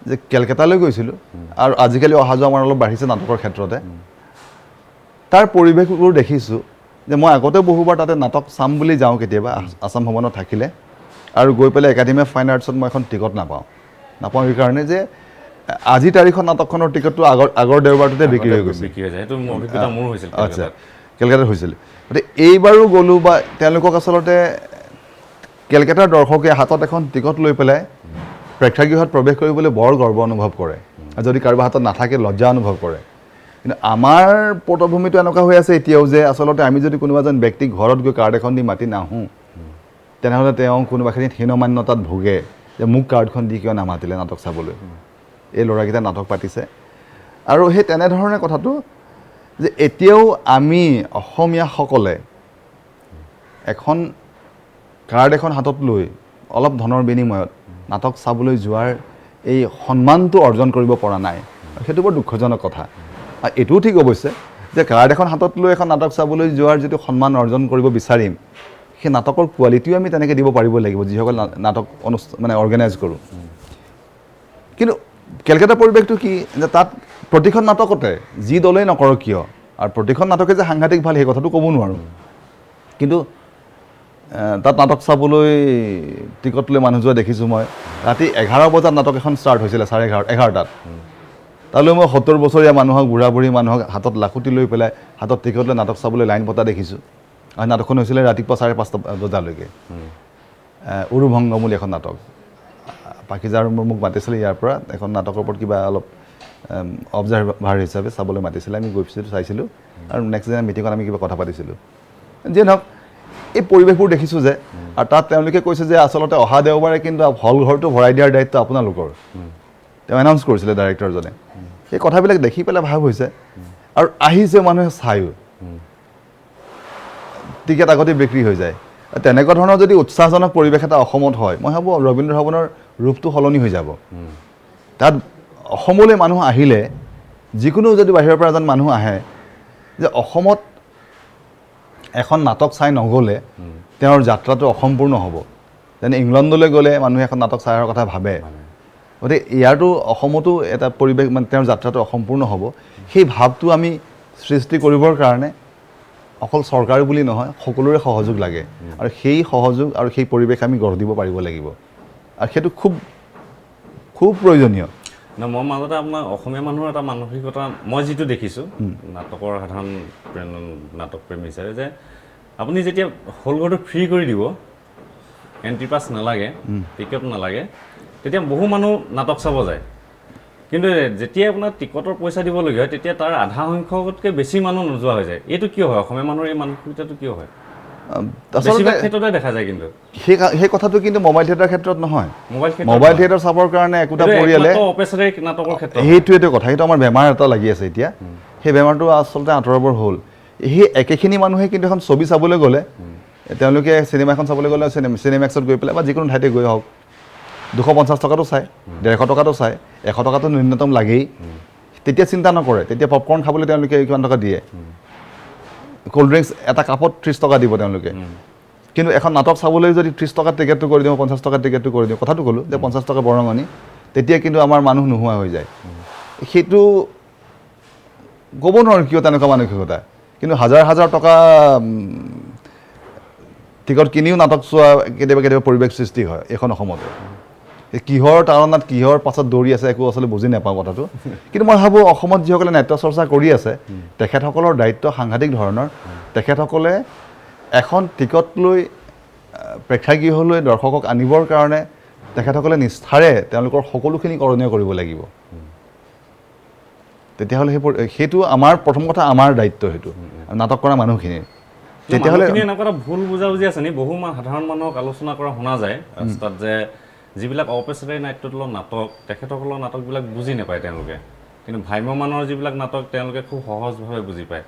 যে কেলকাতালৈ গৈছিলোঁ আৰু আজিকালি অহা যোৱা আমাৰ অলপ বাঢ়িছে নাটকৰ ক্ষেত্ৰতে তাৰ পৰিৱেশবোৰ দেখিছোঁ যে মই আগতে বহুবাৰ তাতে নাটক চাম বুলি যাওঁ কেতিয়াবা আছাম ভৱনত থাকিলে আৰু গৈ পেলাই একাডেমি অফ ফাইন আৰ্টছত মই এখন টিকট নাপাওঁ এইকাৰণে যে আজি তাৰিখত নাটকখনৰ টিকটটো আগৰ দেওবাৰটোতে বিক্ৰী হৈ গৈছে আচ্ছা কেলকাতাত হৈছিল গতিকে এইবাৰো গ'লোঁ বা তেওঁলোকক আচলতে কেলকাতাৰ দৰ্শকে হাতত এখন টিকট লৈ পেলাই প্ৰেক্ষাগৃহত প্ৰৱেশ কৰিবলৈ বৰ গৰ্ব অনুভৱ কৰে আৰু যদি কাৰোবাৰ হাতত নাথাকে লজ্জা অনুভৱ কৰে কিন্তু আমাৰ পটভূমিটো এনেকুৱা হৈ আছে এতিয়াও যে আচলতে আমি যদি কোনোবা এজন ব্যক্তিক ঘৰত গৈ কাৰ্ড এখন দি মাতি নাহোঁ তেনেহ'লে তেওঁ কোনোবাখিনিত হীনমান্যতাত ভোগে যে মোক কাৰ্ডখন দি কিয় নামাতিলে নাটক চাবলৈ এই ল'ৰাকেইটা নাটক পাতিছে আৰু সেই তেনেধৰণে কথাটো যে এতিয়াও আমি অসমীয়াসকলে এখন কাৰ্ড এখন হাতত লৈ অলপ ধনৰ বিনিময়ত নাটক চাবলৈ যোৱাৰ এই সন্মানটো অৰ্জন কৰিব পৰা নাই সেইটো বৰ দুখজনক কথা আৰু এইটোও ঠিক অৱশ্যে যে কাৰ্ড এখন হাতত লৈ এখন নাটক চাবলৈ যোৱাৰ যিটো সন্মান অৰ্জন কৰিব বিচাৰিম সেই নাটকৰ কোৱালিটিও আমি তেনেকৈ দিব পাৰিব লাগিব যিসকল নাটক মানে অৰ্গেনাইজ কৰোঁ কিন্তু কেলকাতা পৰিৱেশটো কি যে তাত প্ৰতিখন নাটকতে যি দলেই নকৰক কিয় আৰু প্ৰতিখন নাটকে যে সাংঘাতিক ভাল সেই কথাটো ক'ব নোৱাৰোঁ কিন্তু তাত নাটক চাবলৈ টিকট লৈ মানুহ যোৱা দেখিছোঁ মই ৰাতি 11 বজাত নাটক এখন ষ্টাৰ্ট হৈছিলে 11:30 তালৈ মই 70 বছৰীয়া মানুহক বুঢ়া বুঢ়ী মানুহক হাতত লাখুটি লৈ পেলাই হাতত টিকট লৈ নাটক চাবলৈ লাইন পতা দেখিছোঁ আৰু নাটকখন হৈছিলে ৰাতিপুৱা 5:30 বজালৈকে উৰুভংগ বুলি এখন নাটক পাকিজাৰ মোক মাতিছিলে ইয়াৰ পৰা এখন নাটকৰ ওপৰত কিবা অলপ অবজাৰ্ভাৰ হিচাপে চাবলৈ মাতিছিলে আমি গৈছিলোঁ চাইছিলোঁ আৰু নেক্সট দিনা মিটিঙত আমি কিবা কথা পাতিছিলোঁ যিয়ে নহওক এই পৰিৱেশবোৰ দেখিছোঁ যে আৰু তাত তেওঁলোকে কৈছে যে আচলতে অহা দেওবাৰে কিন্তু হল ঘৰটো ভৰাই দিয়াৰ দায়িত্ব আপোনালোকৰ তেওঁ এনাউন্স কৰিছিলে ডাইৰেক্টৰজনে সেই কথাবিলাক দেখি পেলাই ভাব হৈছে আৰু আহিছে মানুহে চায়ো টিকেট আগতে বিক্ৰী হৈ যায় তেনেকুৱা ধৰণৰ যদি উৎসাহজনক পৰিৱেশ এটা অসমত হয় মই ভাবোঁ ৰবীন্দ্ৰ ভৱনৰ ৰূপটো সলনি হৈ যাব তাত অসমলৈ মানুহ আহিলে যিকোনো যদি বাহিৰৰ পৰা এজন মানুহ আহে যে অসমত এখন নাটক চাই নগ'লে তেওঁৰ যাত্ৰাটো অসম্পূৰ্ণ হ'ব যেনে ইংলেণ্ডলৈ গ'লে মানুহে এখন নাটক চাই অহাৰ কথা ভাবে গতিকে ইয়াতো অসমতো এটা পৰিৱেশ মানে তেওঁৰ যাত্ৰাটো অসম্পূৰ্ণ হ'ব সেই ভাৱটো আমি সৃষ্টি কৰিবৰ কাৰণে অকল চৰকাৰ বুলি নহয় সকলোৰে সহযোগ লাগে আৰু সেই সহযোগ আৰু সেই পৰিৱেশ আমি গঢ় দিব পাৰিব লাগিব আৰু সেইটো খুব খুব প্ৰয়োজনীয় মই মাজতে আপোনাৰ অসমীয়া মানুহৰ এটা মানসিকতা মই যিটো দেখিছোঁ নাটকৰ সাধাৰণ নাটক প্ৰেমী হিচাপে যে আপুনি যেতিয়া হল ঘৰটো ফ্ৰী কৰি দিব এণ্ট্ৰি পাছ নালাগে টিকেট নালাগে তেতিয়া বহু মানুহ নাটক চাব যায় কিন্তু যেতিয়া আপোনাৰ টিকটৰ পইচা দিবলগীয়া হয় তেতিয়া তাৰ আধা সংখ্যকতকৈ বেছি মানুহ নোযোৱা হৈ যায় এইটো কিয় হয় অসমীয়া মানুহৰ এই মানসিকতাটো কিয় হয় বেছিভাগ ক্ষেত্ৰতে দেখা যায় কিন্তু সেই কথাটো কিন্তু মোবাইল থিয়েটাৰ ক্ষেত্ৰত নহয় মোবাইল থিয়েটাৰ চাবৰ কাৰণে একোটা পৰিয়ালে অপেচাৰী নাটকৰ ক্ষেত্ৰত সেইটোৱেতো কথা সেইটো আমাৰ বেমাৰ এটা লাগি আছে এতিয়া সেই বেমাৰটো আচলতে আঁতৰাবৰ হ'ল সেই একেখিনি মানুহে কিন্তু এখন ছবি চাবলৈ গ'লে তেওঁলোকে চিনেমা এখন চাবলৈ গ'লে চিনেমেক্সত গৈ পেলাই বা যিকোনো ঠাইতে গৈ হওক 250 টকাটো চায় 150 টকাটো চায় 100 টকাটো ন্যূনতম লাগেই তেতিয়া চিন্তা নকৰে তেতিয়া পপকৰ্ণ খাবলৈ তেওঁলোকে কিমান টকা দিয়ে কোল্ড ড্ৰিংকছ এটা কাপত 30 টকা দিব তেওঁলোকে কিন্তু এখন নাটক চাবলৈ যদি 30 টকাৰ টিকেটটো কৰি দিওঁ 50 টকাৰ টিকেটটো কৰি দিওঁ কথাটো ক'লোঁ যে 50 টকা বৰঙণি তেতিয়া কিন্তু আমাৰ মানুহ নোহোৱা হৈ যায় সেইটো ক'ব নোৱাৰোঁ কিয় তেনেকুৱা মানসিকতা কিন্তু হাজাৰ টকা টিকট কিনিও নাটক চোৱা কেতিয়াবা পৰিৱেশ সৃষ্টি হয় এখন অসমতে কিহৰ তাৰণাত কিহৰ পাছত দৌৰি আছে একো আচলতে বুজি নাপাওঁ কথাটো কিন্তু মই ভাবোঁ অসমত যিসকলে নাট্য চৰ্চা কৰি আছে তেখেতসকলৰ দায়িত্ব সাংঘাতিক ধৰণৰ তেখেতসকলে এখন টিকট লৈ প্ৰেক্ষাগৃহলৈ দৰ্শকক আনিবৰ কাৰণে তেখেতসকলে নিষ্ঠাৰে তেওঁলোকৰ সকলোখিনি কৰণীয় কৰিব লাগিব তেতিয়াহ'লে সেইটো আমাৰ প্ৰথম কথা আমাৰ দায়িত্ব সেইটো নাটক কৰা মানুহখিনিৰ তেতিয়াহ'লে এনেকুৱা এটা ভুল বুজাবুজি আছে নি বহু সাধাৰণ মানুহক আলোচনা কৰা শুনা যায় ৰাস্তাত যে যিবিলাক অপেচাৰী নাট্যদলৰ নাটক তেখেতসকলৰ নাটকবিলাক বুজি নাপায় তেওঁলোকে কিন্তু ভ্ৰাম্যমানৰ যিবিলাক নাটক তেওঁলোকে খুব সহজভাৱে বুজি পায়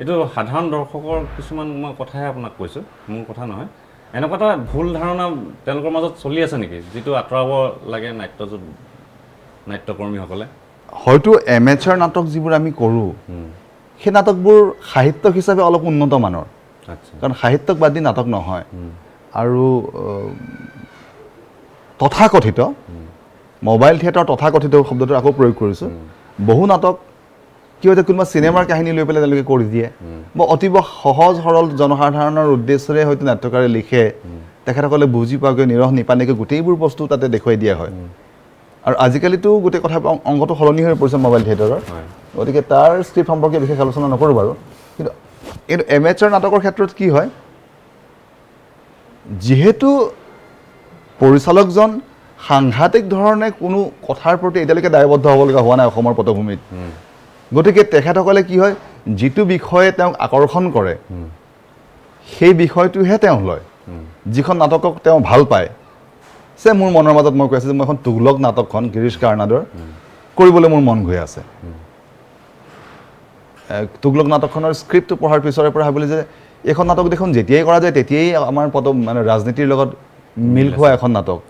এইটো সাধাৰণ দৰ্শকৰ কিছুমান মই কথাহে আপোনাক কৈছোঁ মোৰ কথা নহয় এনেকুৱা এটা ভুল ধাৰণা তেওঁলোকৰ মাজত চলি আছে নেকি যিটো আঁতৰাব লাগে নাট্যকৰ্মীসকলে হয়তো এমেচাৰ নাটক যিবোৰ আমি কৰোঁ সেই নাটকবোৰ সাহিত্যক হিচাপে অলপ উন্নত মানৰ কাৰণ সাহিত্যক বাদ দি নাটক নহয় আৰু তথাকথিত মোবাইল থিয়েটাৰ তথাকথিত শব্দটো আকৌ প্ৰয়োগ কৰিছোঁ বহু নাটক কি হৈছে কোনোবা চিনেমাৰ কাহিনী লৈ পেলাই তেওঁলোকে কৰি দিয়ে বা অতীব সহজ সৰল জনসাধাৰণৰ উদ্দেশ্যৰে হয়তো নাট্যকাৰে লিখে তেখেতসকলে বুজি পোৱাকৈ নিৰহ নিপানীকৈ গোটেইবোৰ বস্তু তাতে দেখুৱাই দিয়া হয় আৰু আজিকালিতো গোটেই কথা অংগটো সলনি হৈ পৰিছে মোবাইল থিয়েটাৰৰ গতিকে তাৰ স্ক্ৰিপ্ট সম্পৰ্কে বিশেষ আলোচনা নকৰোঁ বাৰু কিন্তু এমেচাৰ নাটকৰ ক্ষেত্ৰত কি হয় যিহেতু পৰিচালকজন সাংঘাতিক ধৰণে কোনো কথাৰ প্ৰতি এতিয়ালৈকে দায়বদ্ধ হ'বলগীয়া হোৱা নাই অসমৰ পটভূমিত গতিকে তেখেতসকলে কি হয় যিটো বিষয়ে তেওঁক আকৰ্ষণ কৰে সেই বিষয়টোহে তেওঁ লয় যিখন নাটকক তেওঁ ভাল পায় মোৰ মনৰ মাজত মই কৈ আছোঁ যে মই এখন তুগলক নাটকখন গিৰীশ কাৰ্নাডৰ কৰিবলৈ মোৰ মন গৈ আছে তুগলক নাটকখনৰ স্ক্ৰিপ্টটো পঢ়াৰ পিছৰে পৰা ভাবিলোঁ যে এইখন নাটক দেখোন যেতিয়াই কৰা যায় তেতিয়াই আমাৰ মানে ৰাজনীতিৰ লগত মিল খোৱা এখন নাটক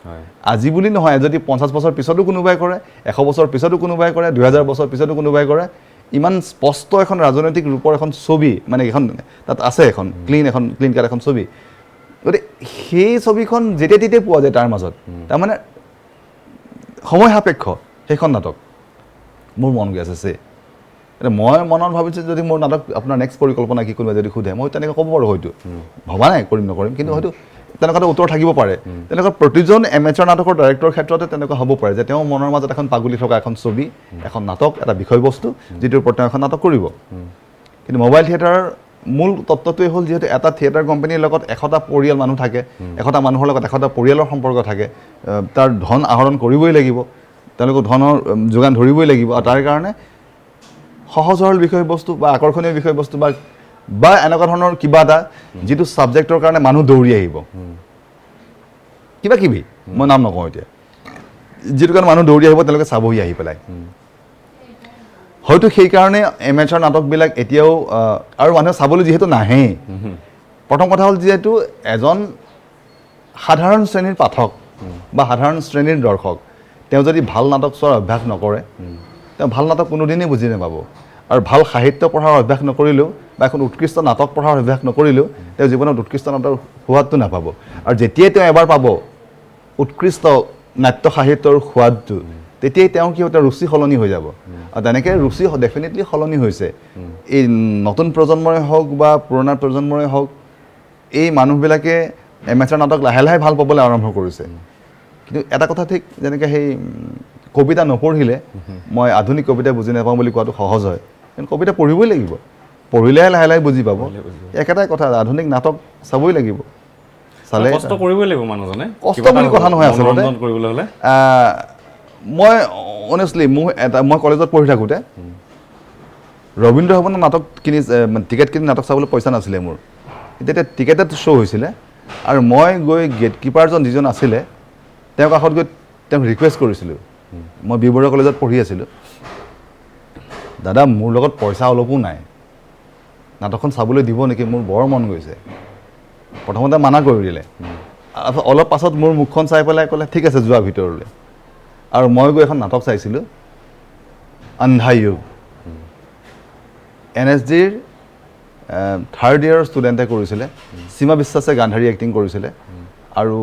আজি বুলি নহয় যদি 50 বছৰ পিছতো কোনোবাই কৰে 100 বছৰ পিছতো কোনোবাই কৰে 2000 বছৰ পিছতো কোনোবাই কৰে ইমান স্পষ্ট এখন ৰাজনৈতিক ৰূপৰ এখন ছবি মানে এখন তাত আছে এখন ক্লিন কাট এখন ছবি গতিকে সেই ছবিখন যেতিয়া তেতিয়াই পোৱা যায় তাৰ মাজত তাৰমানে সময় সাপেক্ষ সেইখন নাটক মোৰ মন গৈ আছে এতিয়া মই মনত ভাবিছোঁ যদি মোৰ নাটক আপোনাৰ নেক্সট পৰিকল্পনা কি কোনোবাই যদি সোধে মই তেনেকৈ ক'ব পাৰোঁ হয়তো ভবা নাই কৰিম নকৰিম কিন্তু হয়তো তেনেকুৱা এটা উত্তৰ থাকিব পাৰে তেনেকুৱা প্ৰতিজন এমেচাৰ নাটকৰ ডাইৰেক্টৰৰ ক্ষেত্ৰতে তেনেকুৱা হ'ব পাৰে যে তেওঁ মনৰ মাজত এখন পাগুলি থকা এখন ছবি এখন নাটক এটা বিষয়বস্তু যিটোৰ ওপৰত তেওঁ এখন নাটক কৰিব কিন্তু মোবাইল থিয়েটাৰৰ মূল তত্ত্বটোৱে হ'ল যিহেতু এটা থিয়েটাৰ কোম্পানীৰ লগত 100টা পৰিয়াল মানুহ থাকে 100টা মানুহৰ লগত 100টা পৰিয়ালৰ সম্পৰ্ক থাকে তাৰ ধন আহৰণ কৰিবই লাগিব তেওঁলোকক ধনৰ যোগান ধৰিবই লাগিব আৰু তাৰ কাৰণে সহজ সৰল বিষয়বস্তু বা আকৰ্ষণীয় বিষয়বস্তু বা এনেকুৱা ধৰণৰ কিবা এটা যিটো ছাবজেক্টৰ কাৰণে মানুহ দৌৰি আহিব কিবা কিবি মই নাম নকওঁ এতিয়া যিটো কাৰণে মানুহ দৌৰি আহিব তেওঁলোকে চাবহি আহি পেলাই হয়তো সেইকাৰণে এমেচাৰ নাটকবিলাক এতিয়াও আৰু মানুহে চাবলৈ যিহেতু নাহে প্ৰথম কথা হ'ল যিহেতু এজন সাধাৰণ শ্ৰেণীৰ পাঠক বা সাধাৰণ শ্ৰেণীৰ দৰ্শক তেওঁ যদি ভাল নাটক চোৱাৰ অভ্যাস নকৰে তেওঁ ভাল নাটক কোনোদিনেই বুজি নাপাব আৰু ভাল সাহিত্য পঢ়াৰ অভ্যাস নকৰিলেও বা এখন উৎকৃষ্ট নাটক পঢ়াৰ অভ্যাস নকৰিলেও তেওঁ জীৱনত উৎকৃষ্ট নাটকৰ সোৱাদটো নাপাব আৰু যেতিয়াই তেওঁ এবাৰ পাব উৎকৃষ্ট নাট্য সাহিত্যৰ সোৱাদটো তেতিয়াই তেওঁৰ কি এটা ৰুচি সলনি হৈ যাব আৰু তেনেকৈ ৰুচি ডেফিনেটলি সলনি হৈছে এই নতুন প্ৰজন্মৰে হওক বা পুৰণা প্ৰজন্মৰে হওক এই মানুহবিলাকে এমেচাৰ নাটক লাহে লাহে ভাল পাবলৈ আৰম্ভ কৰিছে কিন্তু এটা কথা ঠিক যেনেকৈ সেই কবিতা নপঢ়িলে মই আধুনিক কবিতা বুজি নাপাওঁ বুলি কোৱাটো সহজ হয় কিন্তু কবিতা পঢ়িবই লাগিব পঢ়িলেহে লাহে লাহে বুজি পাব একেটাই কথা আধুনিক নাটক চাবই লাগিব চালে কষ্ট কৰিবই লাগিব মানুহজনে কষ্ট বুলি কথা নহয় আচলতে কৰিবলৈ হ'লে মই অনেষ্টলি মই কলেজত পঢ়ি থাকোঁতে ৰবীন্দ্ৰ ভৱনৰ নাটক কিনি টিকেট কিনি নাটক চাবলৈ পইচা নাছিলে মোৰ তেতিয়া টিকেটত শ্ব' হৈছিলে আৰু মই গৈ গেটকিপাৰজন যিজন আছিলে তেওঁৰ কাষত গৈ তেওঁক ৰিকুৱেষ্ট কৰিছিলোঁ মই বি বৰুৱা কলেজত পঢ়ি আছিলোঁ দাদা মোৰ লগত পইচা অলপো নাই নাটকখন চাবলৈ দিব নেকি মোৰ বৰ মন গৈছে প্ৰথমতে মানা কৰি দিলে অলপ পাছত মোৰ মুখখন চাই পেলাই ক'লে ঠিক আছে যোৱা ভিতৰলৈ আৰু মই গৈ এখন নাটক চাইছিলোঁ অন্ধা যুগ NSDৰ থাৰ্ড ইয়েৰৰ ষ্টুডেণ্টে কৰিছিলে সীমা বিশ্বাসে গান্ধাৰী এক্টিং কৰিছিলে আৰু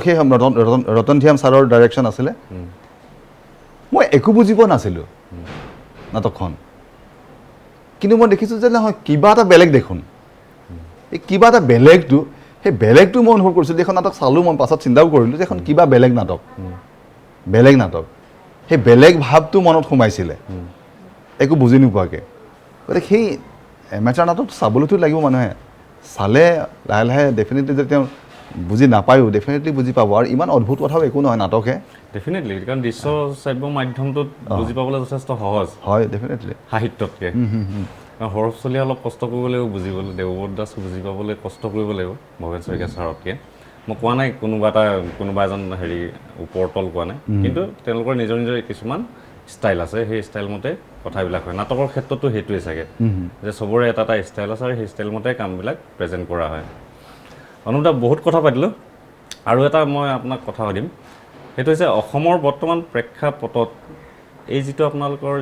সেই ৰতন ধিয়াম ছাৰৰ ডাইৰেকশ্যন আছিলে মই একো বুজি পোৱা নাছিলোঁ নাটকখন কিন্তু মই দেখিছোঁ যে নহয় কিবা এটা বেলেগ দেখোন এই কিবা এটা বেলেগটো সেই বেলেগটো মই অনুভৱ কৰিছিলোঁ এইখন নাটক চালোঁ মই পাছত চিন্তাও কৰিলোঁ যে এখন কিবা বেলেগ নাটক সেই বেলেগ ভাৱটো মনত সোমাইছিলে একো বুজি নোপোৱাকৈ গতিকে সেই এমেচাৰ নাটক চাবলৈতো লাগিব মানুহে চালে লাহে লাহে ডেফিনেটলি যদি তেওঁ বুজি নাপায়ো ডেফিনেটলি বুজি পাব আৰু ইমান অদ্ভুত কথাও একো নহয় নাটকে ডেফিনেটলি কাৰণ দৃশ্য শ্ৰাব্য মাধ্যমটোত বুজি পাবলৈ যথেষ্ট সহজ হয় ডেফিনেটলি সাহিত্যতকৈ সৰহচলীয়া অলপ কষ্ট কৰিব লাগিব বুজিবলৈ দেৱব্ৰত দাস বুজি পাবলৈ কষ্ট কৰিব লাগিব ভৱেন শইকীয়া ছাৰতকৈ মই কোৱা নাই কোনোবা এজন হেৰি ওপৰতল কোৱা নাই কিন্তু তেওঁলোকৰ নিজৰ নিজৰ কিছুমান ষ্টাইল আছে সেই ষ্টাইল মতে কথাবিলাক হয় নাটকৰ ক্ষেত্ৰতো সেইটোৱে চাগে যে চবৰে এটা এটা ষ্টাইল আছে আৰু সেই ষ্টাইল মতে কামবিলাক প্ৰেজেণ্ট কৰা হয় অনুপ দা বহুত কথা পাতিলোঁ আৰু এটা মই আপোনাক কথা সুধিম সেইটো হৈছে অসমৰ বৰ্তমান প্ৰেক্ষাপটত এই যিটো আপোনালোকৰ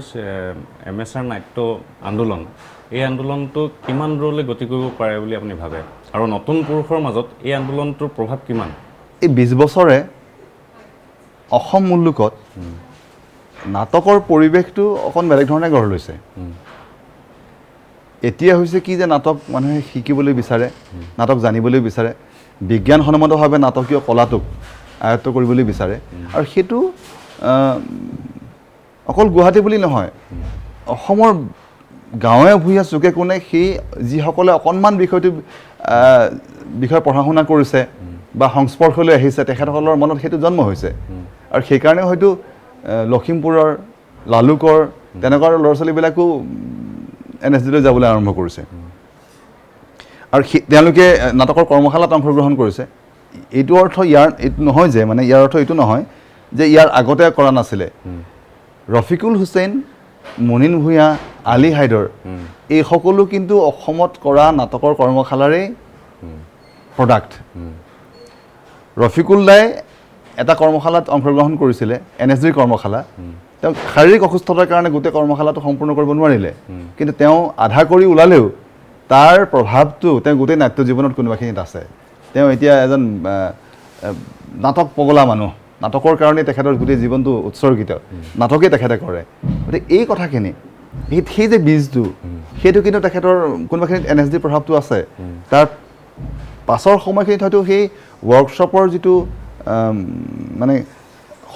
এমেচাৰ নাট্য আন্দোলন এই আন্দোলনটো কিমান দূৰলৈ গতি কৰিব পাৰে বুলি আপুনি ভাবে আৰু নতুন পুৰুষৰ মাজত এই আন্দোলনটোৰ প্ৰভাৱ কিমান এই 20 বছৰে অসম মুলুকত নাটকৰ পৰিৱেশটো অকণ বেলেগ ধৰণে গঢ় লৈছে এতিয়া হৈছে কি যে নাটক মানুহে শিকিবলৈ বিচাৰে নাটক জানিবলৈ বিচাৰে বিজ্ঞানসন্মতভাৱে নাটকীয় কলাটোক আয়ত্ব কৰিবলৈ বিচাৰে আৰু সেইটো অকল গুৱাহাটী বুলি নহয় অসমৰ গাঁৱে ভূঞে চুকে কোণে সেই যিসকলে অকণমান বিষয়ে পঢ়া শুনা কৰিছে বা সংস্পৰ্শলৈ আহিছে তেখেতসকলৰ মনত সেইটো জন্ম হৈছে আৰু সেইকাৰণে হয়তো লখিমপুৰৰ লালুকৰ তেনেকুৱা ল'ৰা ছোৱালীবিলাকো NSDলৈ যাবলৈ আৰম্ভ কৰিছে আৰু তেওঁলোকে নাটকৰ কৰ্মশালাত অংশগ্ৰহণ কৰিছে এইটো অৰ্থ এইটো নহয় যে মানে ইয়াৰ অৰ্থ এইটো নহয় যে ইয়াৰ আগতে কৰা নাছিলে ৰফিকুল হুছেইন মুনিন ভূঞা আলী হাইদৰ এই সকলো কিন্তু অসমত কৰা নাটকৰ কৰ্মশালাৰে প্ৰডাক্ট ৰফিকুল দাই এটা কৰ্মশালাত অংশগ্ৰহণ কৰিছিলে NSDৰ কৰ্মশালা তেওঁ শাৰীৰিক অসুস্থতাৰ কাৰণে গোটেই কৰ্মশালাটো সম্পূৰ্ণ কৰিব নোৱাৰিলে কিন্তু তেওঁ আধা কৰি ওলালেও তাৰ প্ৰভাৱটো তেওঁ গোটেই নাট্য জীৱনত কোনোবাখিনিত আছে তেওঁ এতিয়া এজন নাটক পগলা মানুহ নাটকৰ কাৰণে তেখেতৰ গোটেই জীৱনটো উৎসৰ্গিত নাটকেই তেখেতে কৰে গতিকে এই কথাখিনি সেই যে বীজটো সেইটো কিন্তু তেখেতৰ কোনোবাখিনিত NSDৰ প্ৰভাৱটো আছে তাৰ পাছৰ সময়খিনিত হয়তো সেই ৱৰ্কশ্বপৰ যিটো মানে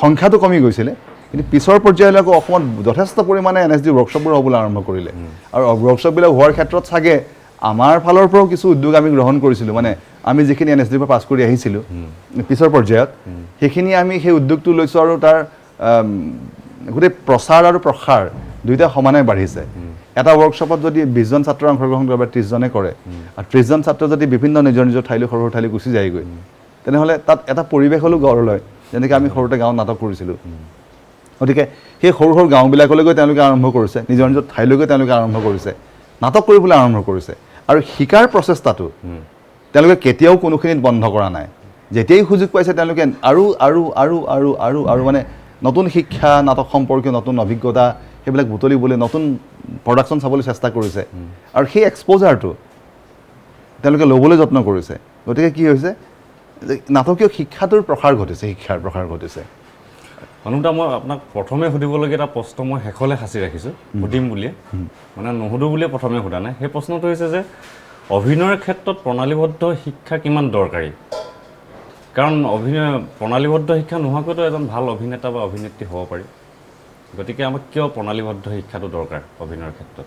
সংখ্যাটো কমি গৈছিলে, কিন্তু পিছৰ পৰ্যায়লৈ আকৌ অসমত যথেষ্ট পৰিমাণে NSD ৱৰ্কশ্বপবোৰ হ'বলৈ আৰম্ভ কৰিলে। আৰু ৱৰ্কশ্বপবিলাক হোৱাৰ ক্ষেত্ৰত চাগে আমাৰ ফালৰ পৰাও কিছু উদ্যোগ আমি গ্ৰহণ কৰিছিলোঁ, মানে আমি যিখিনি NSDৰ পৰা পাছ কৰি আহিছিলোঁ পিছৰ পৰ্যায়ত, সেইখিনি আমি সেই উদ্যোগটো লৈছোঁ আৰু তাৰ গোটেই প্ৰচাৰ আৰু প্ৰসাৰ দুয়োটা সমানে বাঢ়িছে। এটা ৱৰ্কশ্বপত যদি 20 জন ছাত্ৰ অংশগ্ৰহণ কৰে বা 30 জনে কৰে, আৰু 30 জন ছাত্ৰ যদি বিভিন্ন নিজৰ নিজৰ ঠাইলৈ সৰু সৰু ঠাইলৈ গুচি যায়গৈ, তেনেহ'লে তাত এটা পৰিৱেশ হ'লেও গঢ় লয়, যেনেকৈ আমি সৰুতে গাঁৱত নাটক কৰিছিলোঁ। গতিকে সেই সৰু সৰু গাঁওবিলাকলৈ গৈ তেওঁলোকে আৰম্ভ কৰিছে, নিজৰ নিজৰ ঠাইলৈ গৈ তেওঁলোকে আৰম্ভ কৰিছে, নাটক কৰিবলৈ আৰম্ভ কৰিছে। আৰু শিকাৰ প্ৰচেষ্টাটো তেওঁলোকে কেতিয়াও কোনোখিনিত বন্ধ কৰা নাই। যেতিয়াই সুযোগ পাইছে তেওঁলোকে আৰু আৰু আৰু আৰু আৰু আৰু মানে নতুন শিক্ষা, নাটক সম্পৰ্কীয় নতুন অভিজ্ঞতা সেইবিলাক বুটলিবলৈ, নতুন প্ৰডাকশ্যন চাবলৈ চেষ্টা কৰিছে। আৰু সেই এক্সপ'জাৰটো তেওঁলোকে ল'বলৈ যত্ন কৰিছে। গতিকে কি হৈছে যে নাটকীয় শিক্ষাটোৰ প্ৰসাৰ ঘটিছে, শিক্ষাৰ প্ৰসাৰ ঘটিছে। অনুদা, মই আপোনাক প্ৰথমে সুধিবলগীয়া এটা প্ৰশ্ন মই শেষলৈ সাঁচি ৰাখিছোঁ, সুধিম বুলিয়ে, মানে নুসুধোঁ বুলিয়ে প্ৰথমে সোধা নাই। সেই প্ৰশ্নটো হৈছে যে অভিনয়ৰ ক্ষেত্ৰত প্ৰণালীবদ্ধ শিক্ষা কিমান দৰকাৰী? কাৰণ প্ৰণালীবদ্ধ শিক্ষা নোহোৱাকৈতো এজন ভাল অভিনেতা বা অভিনেত্ৰী হ'ব পাৰি। গতিকে আমাক কিয় প্ৰণালীবদ্ধ শিক্ষাটো দৰকাৰ অভিনয়ৰ ক্ষেত্ৰত?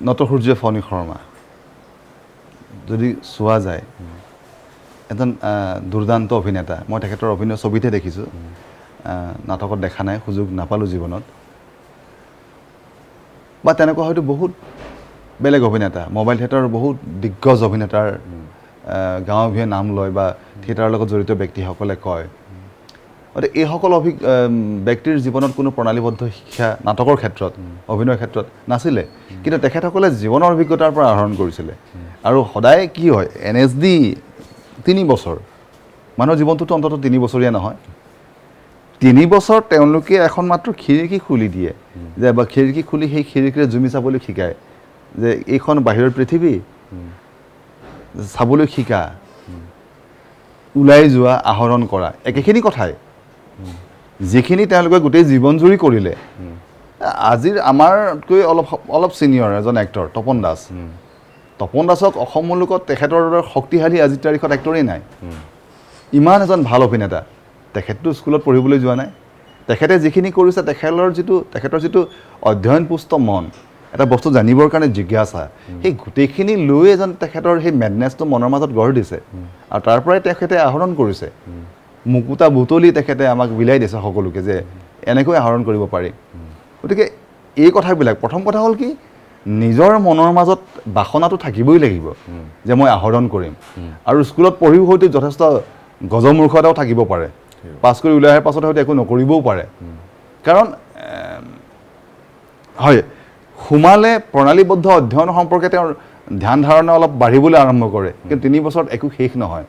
নটসূৰ্য ফণী শৰ্মা যদি চোৱা যায়, এজন দুৰ্দান্ত অভিনেতা। মই তেখেতৰ অভিনয় ছবিতে দেখিছোঁ, নাটকত দেখা নাই, সুযোগ নাপালোঁ জীৱনত। বা তেনেকুৱা হয়তো বহুত বেলেগ অভিনেতা, মোবাইল থিয়েটাৰৰ বহুত দিগ্গজ অভিনেতাৰ গাঁৱে নাম লয় বা থিয়েটাৰৰ লগত জড়িত ব্যক্তিসকলে কয়। গতিকে এইসকল ব্যক্তিৰ জীৱনত কোনো প্ৰণালীবদ্ধ শিক্ষা নাটকৰ ক্ষেত্ৰত, অভিনয়ৰ ক্ষেত্ৰত নাছিলে, কিন্তু তেখেতসকলে জীৱনৰ অভিজ্ঞতাৰ পৰা আহৰণ কৰিছিলে। আৰু সদায় কি হয়, NSD 3 বছৰ, মানুহৰ জীৱনটোতো অন্ততঃ 3 বছৰীয়া নহয়। 3 বছৰ তেওঁলোকে এখন মাত্ৰ খিৰিকী খুলি দিয়ে, যে বা খিৰিকী খুলি সেই খিৰিকীৰে জুমি চাবলৈ শিকায়, যে এইখন বাহিৰৰ পৃথিৱী চাবলৈ শিকা, ওলাই যোৱা, আহৰণ কৰা, একেখিনি কথাই যিখিনি তেওঁলোকে গোটেই জীৱন জুৰি কৰিলে। আজিৰ আমাৰতকৈ অলপ ছিনিয়ৰ এজন এক্টৰ তপন দাস। তপন দাসক অসম মুলুকত তেখেতৰ দৰে শক্তিশালী আজিৰ তাৰিখত এক্টৰেই নাই। ইমান এজন ভাল অভিনেতা, তেখেতটো স্কুলত পঢ়িবলৈ যোৱা নাই। তেখেতে যিখিনি কৰিছে, তেখেতৰ যিটো অধ্যয়নপুষ্ট মন, এটা বস্তু জানিবৰ কাৰণে জিজ্ঞাসা, সেই গোটেইখিনি লৈ এজন তেখেতৰ সেই মেডনেছটো মনৰ মাজত গঢ় দিছে। আৰু তাৰ পৰাই তেখেতে আহৰণ কৰিছে, মুকুতা বুটলি তেখেতে আমাক বিলাই দিছে সকলোকে, যে এনেকৈ আহৰণ কৰিব পাৰি। গতিকে এই কথাবিলাক, প্ৰথম কথা হ'ল কি, নিজৰ মনৰ মাজত বাসনাটো থাকিবই লাগিব যে মই আহৰণ কৰিম। আৰু স্কুলত পঢ়িও হয়তো যথেষ্ট গজমূৰ্খ এটাও থাকিব পাৰে, পাছ কৰি ওলাই অহাৰ পাছত হয়তো একো নকৰিবও পাৰে। কাৰণ হয়, সোমালে প্ৰণালীবদ্ধ অধ্যয়ন সম্পৰ্কে তেওঁৰ ধ্যান ধাৰণা অলপ বাঢ়িবলৈ আৰম্ভ কৰে, কিন্তু 3 বছৰত একো শেষ নহয়।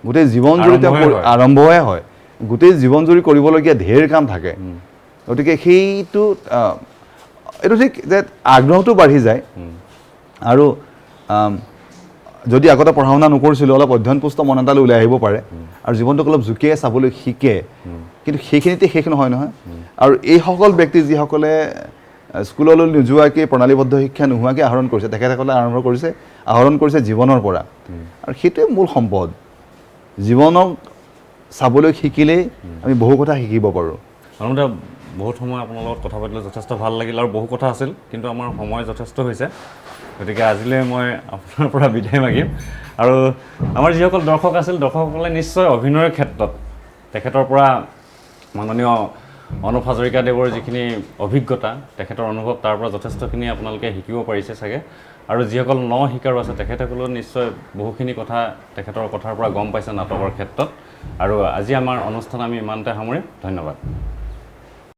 গোটেই জীৱন জুৰি তেওঁ আৰম্ভহে হয়, গোটেই জীৱন জুৰি কৰিবলগীয়া ঢেৰ কাম থাকে। গতিকে সেইটো এইটো ঠিক যে আগ্ৰহটো বাঢ়ি যায়। আৰু যদি আগতে পঢ়া শুনা নকৰিছিলোঁ, অলপ অধ্যয়নপুষ্ট মন এটালৈ ওলাই আহিব পাৰে আৰু জীৱনটোক অলপ জুকিয়াই চাবলৈ শিকে। কিন্তু সেইখিনিতে শেষ নহয় নহয়। আৰু এইসকল ব্যক্তি যিসকলে স্কুললৈ নোযোৱাকৈ প্ৰণালীবদ্ধ শিক্ষা নোহোৱাকৈ আহৰণ কৰিছে, তেখেতসকলে আহৰণ কৰিছে জীৱনৰ পৰা। আৰু সেইটোৱে মূল সম্পদ। জীৱনক চাবলৈ শিকিলেই আমি বহু কথা শিকিব পাৰোঁ। আনন্দ, বহুত সময় আপোনাৰ লগত কথা পাতিলে যথেষ্ট ভাল লাগিল, আৰু বহু কথা আছিল, কিন্তু আমাৰ সময় যথেষ্ট হৈছে। গতিকে আজিলৈ মই আপোনাৰ পৰা বিদায় মাগিম। আৰু আমাৰ যিসকল দৰ্শক আছিল, দৰ্শকসকলে নিশ্চয় অভিনয়ৰ ক্ষেত্ৰত তেখেতৰ পৰা মাননীয় অনুপ হাজৰিকাদেৱৰ যিখিনি অভিজ্ঞতা, তেখেতৰ অনুভৱ, তাৰ পৰা যথেষ্টখিনি আপোনালোকে শিকিব পাৰিছে চাগে। আৰু যিসকল শিকাৰু আছে, তেখেতসকলেও নিশ্চয় বহুখিনি কথা তেখেতৰ কথাৰ পৰা গম পাইছে নাটকৰ ক্ষেত্ৰত। আৰু আজি আমাৰ অনুষ্ঠান আমি ইমানতে সামৰিম। ধন্যবাদ।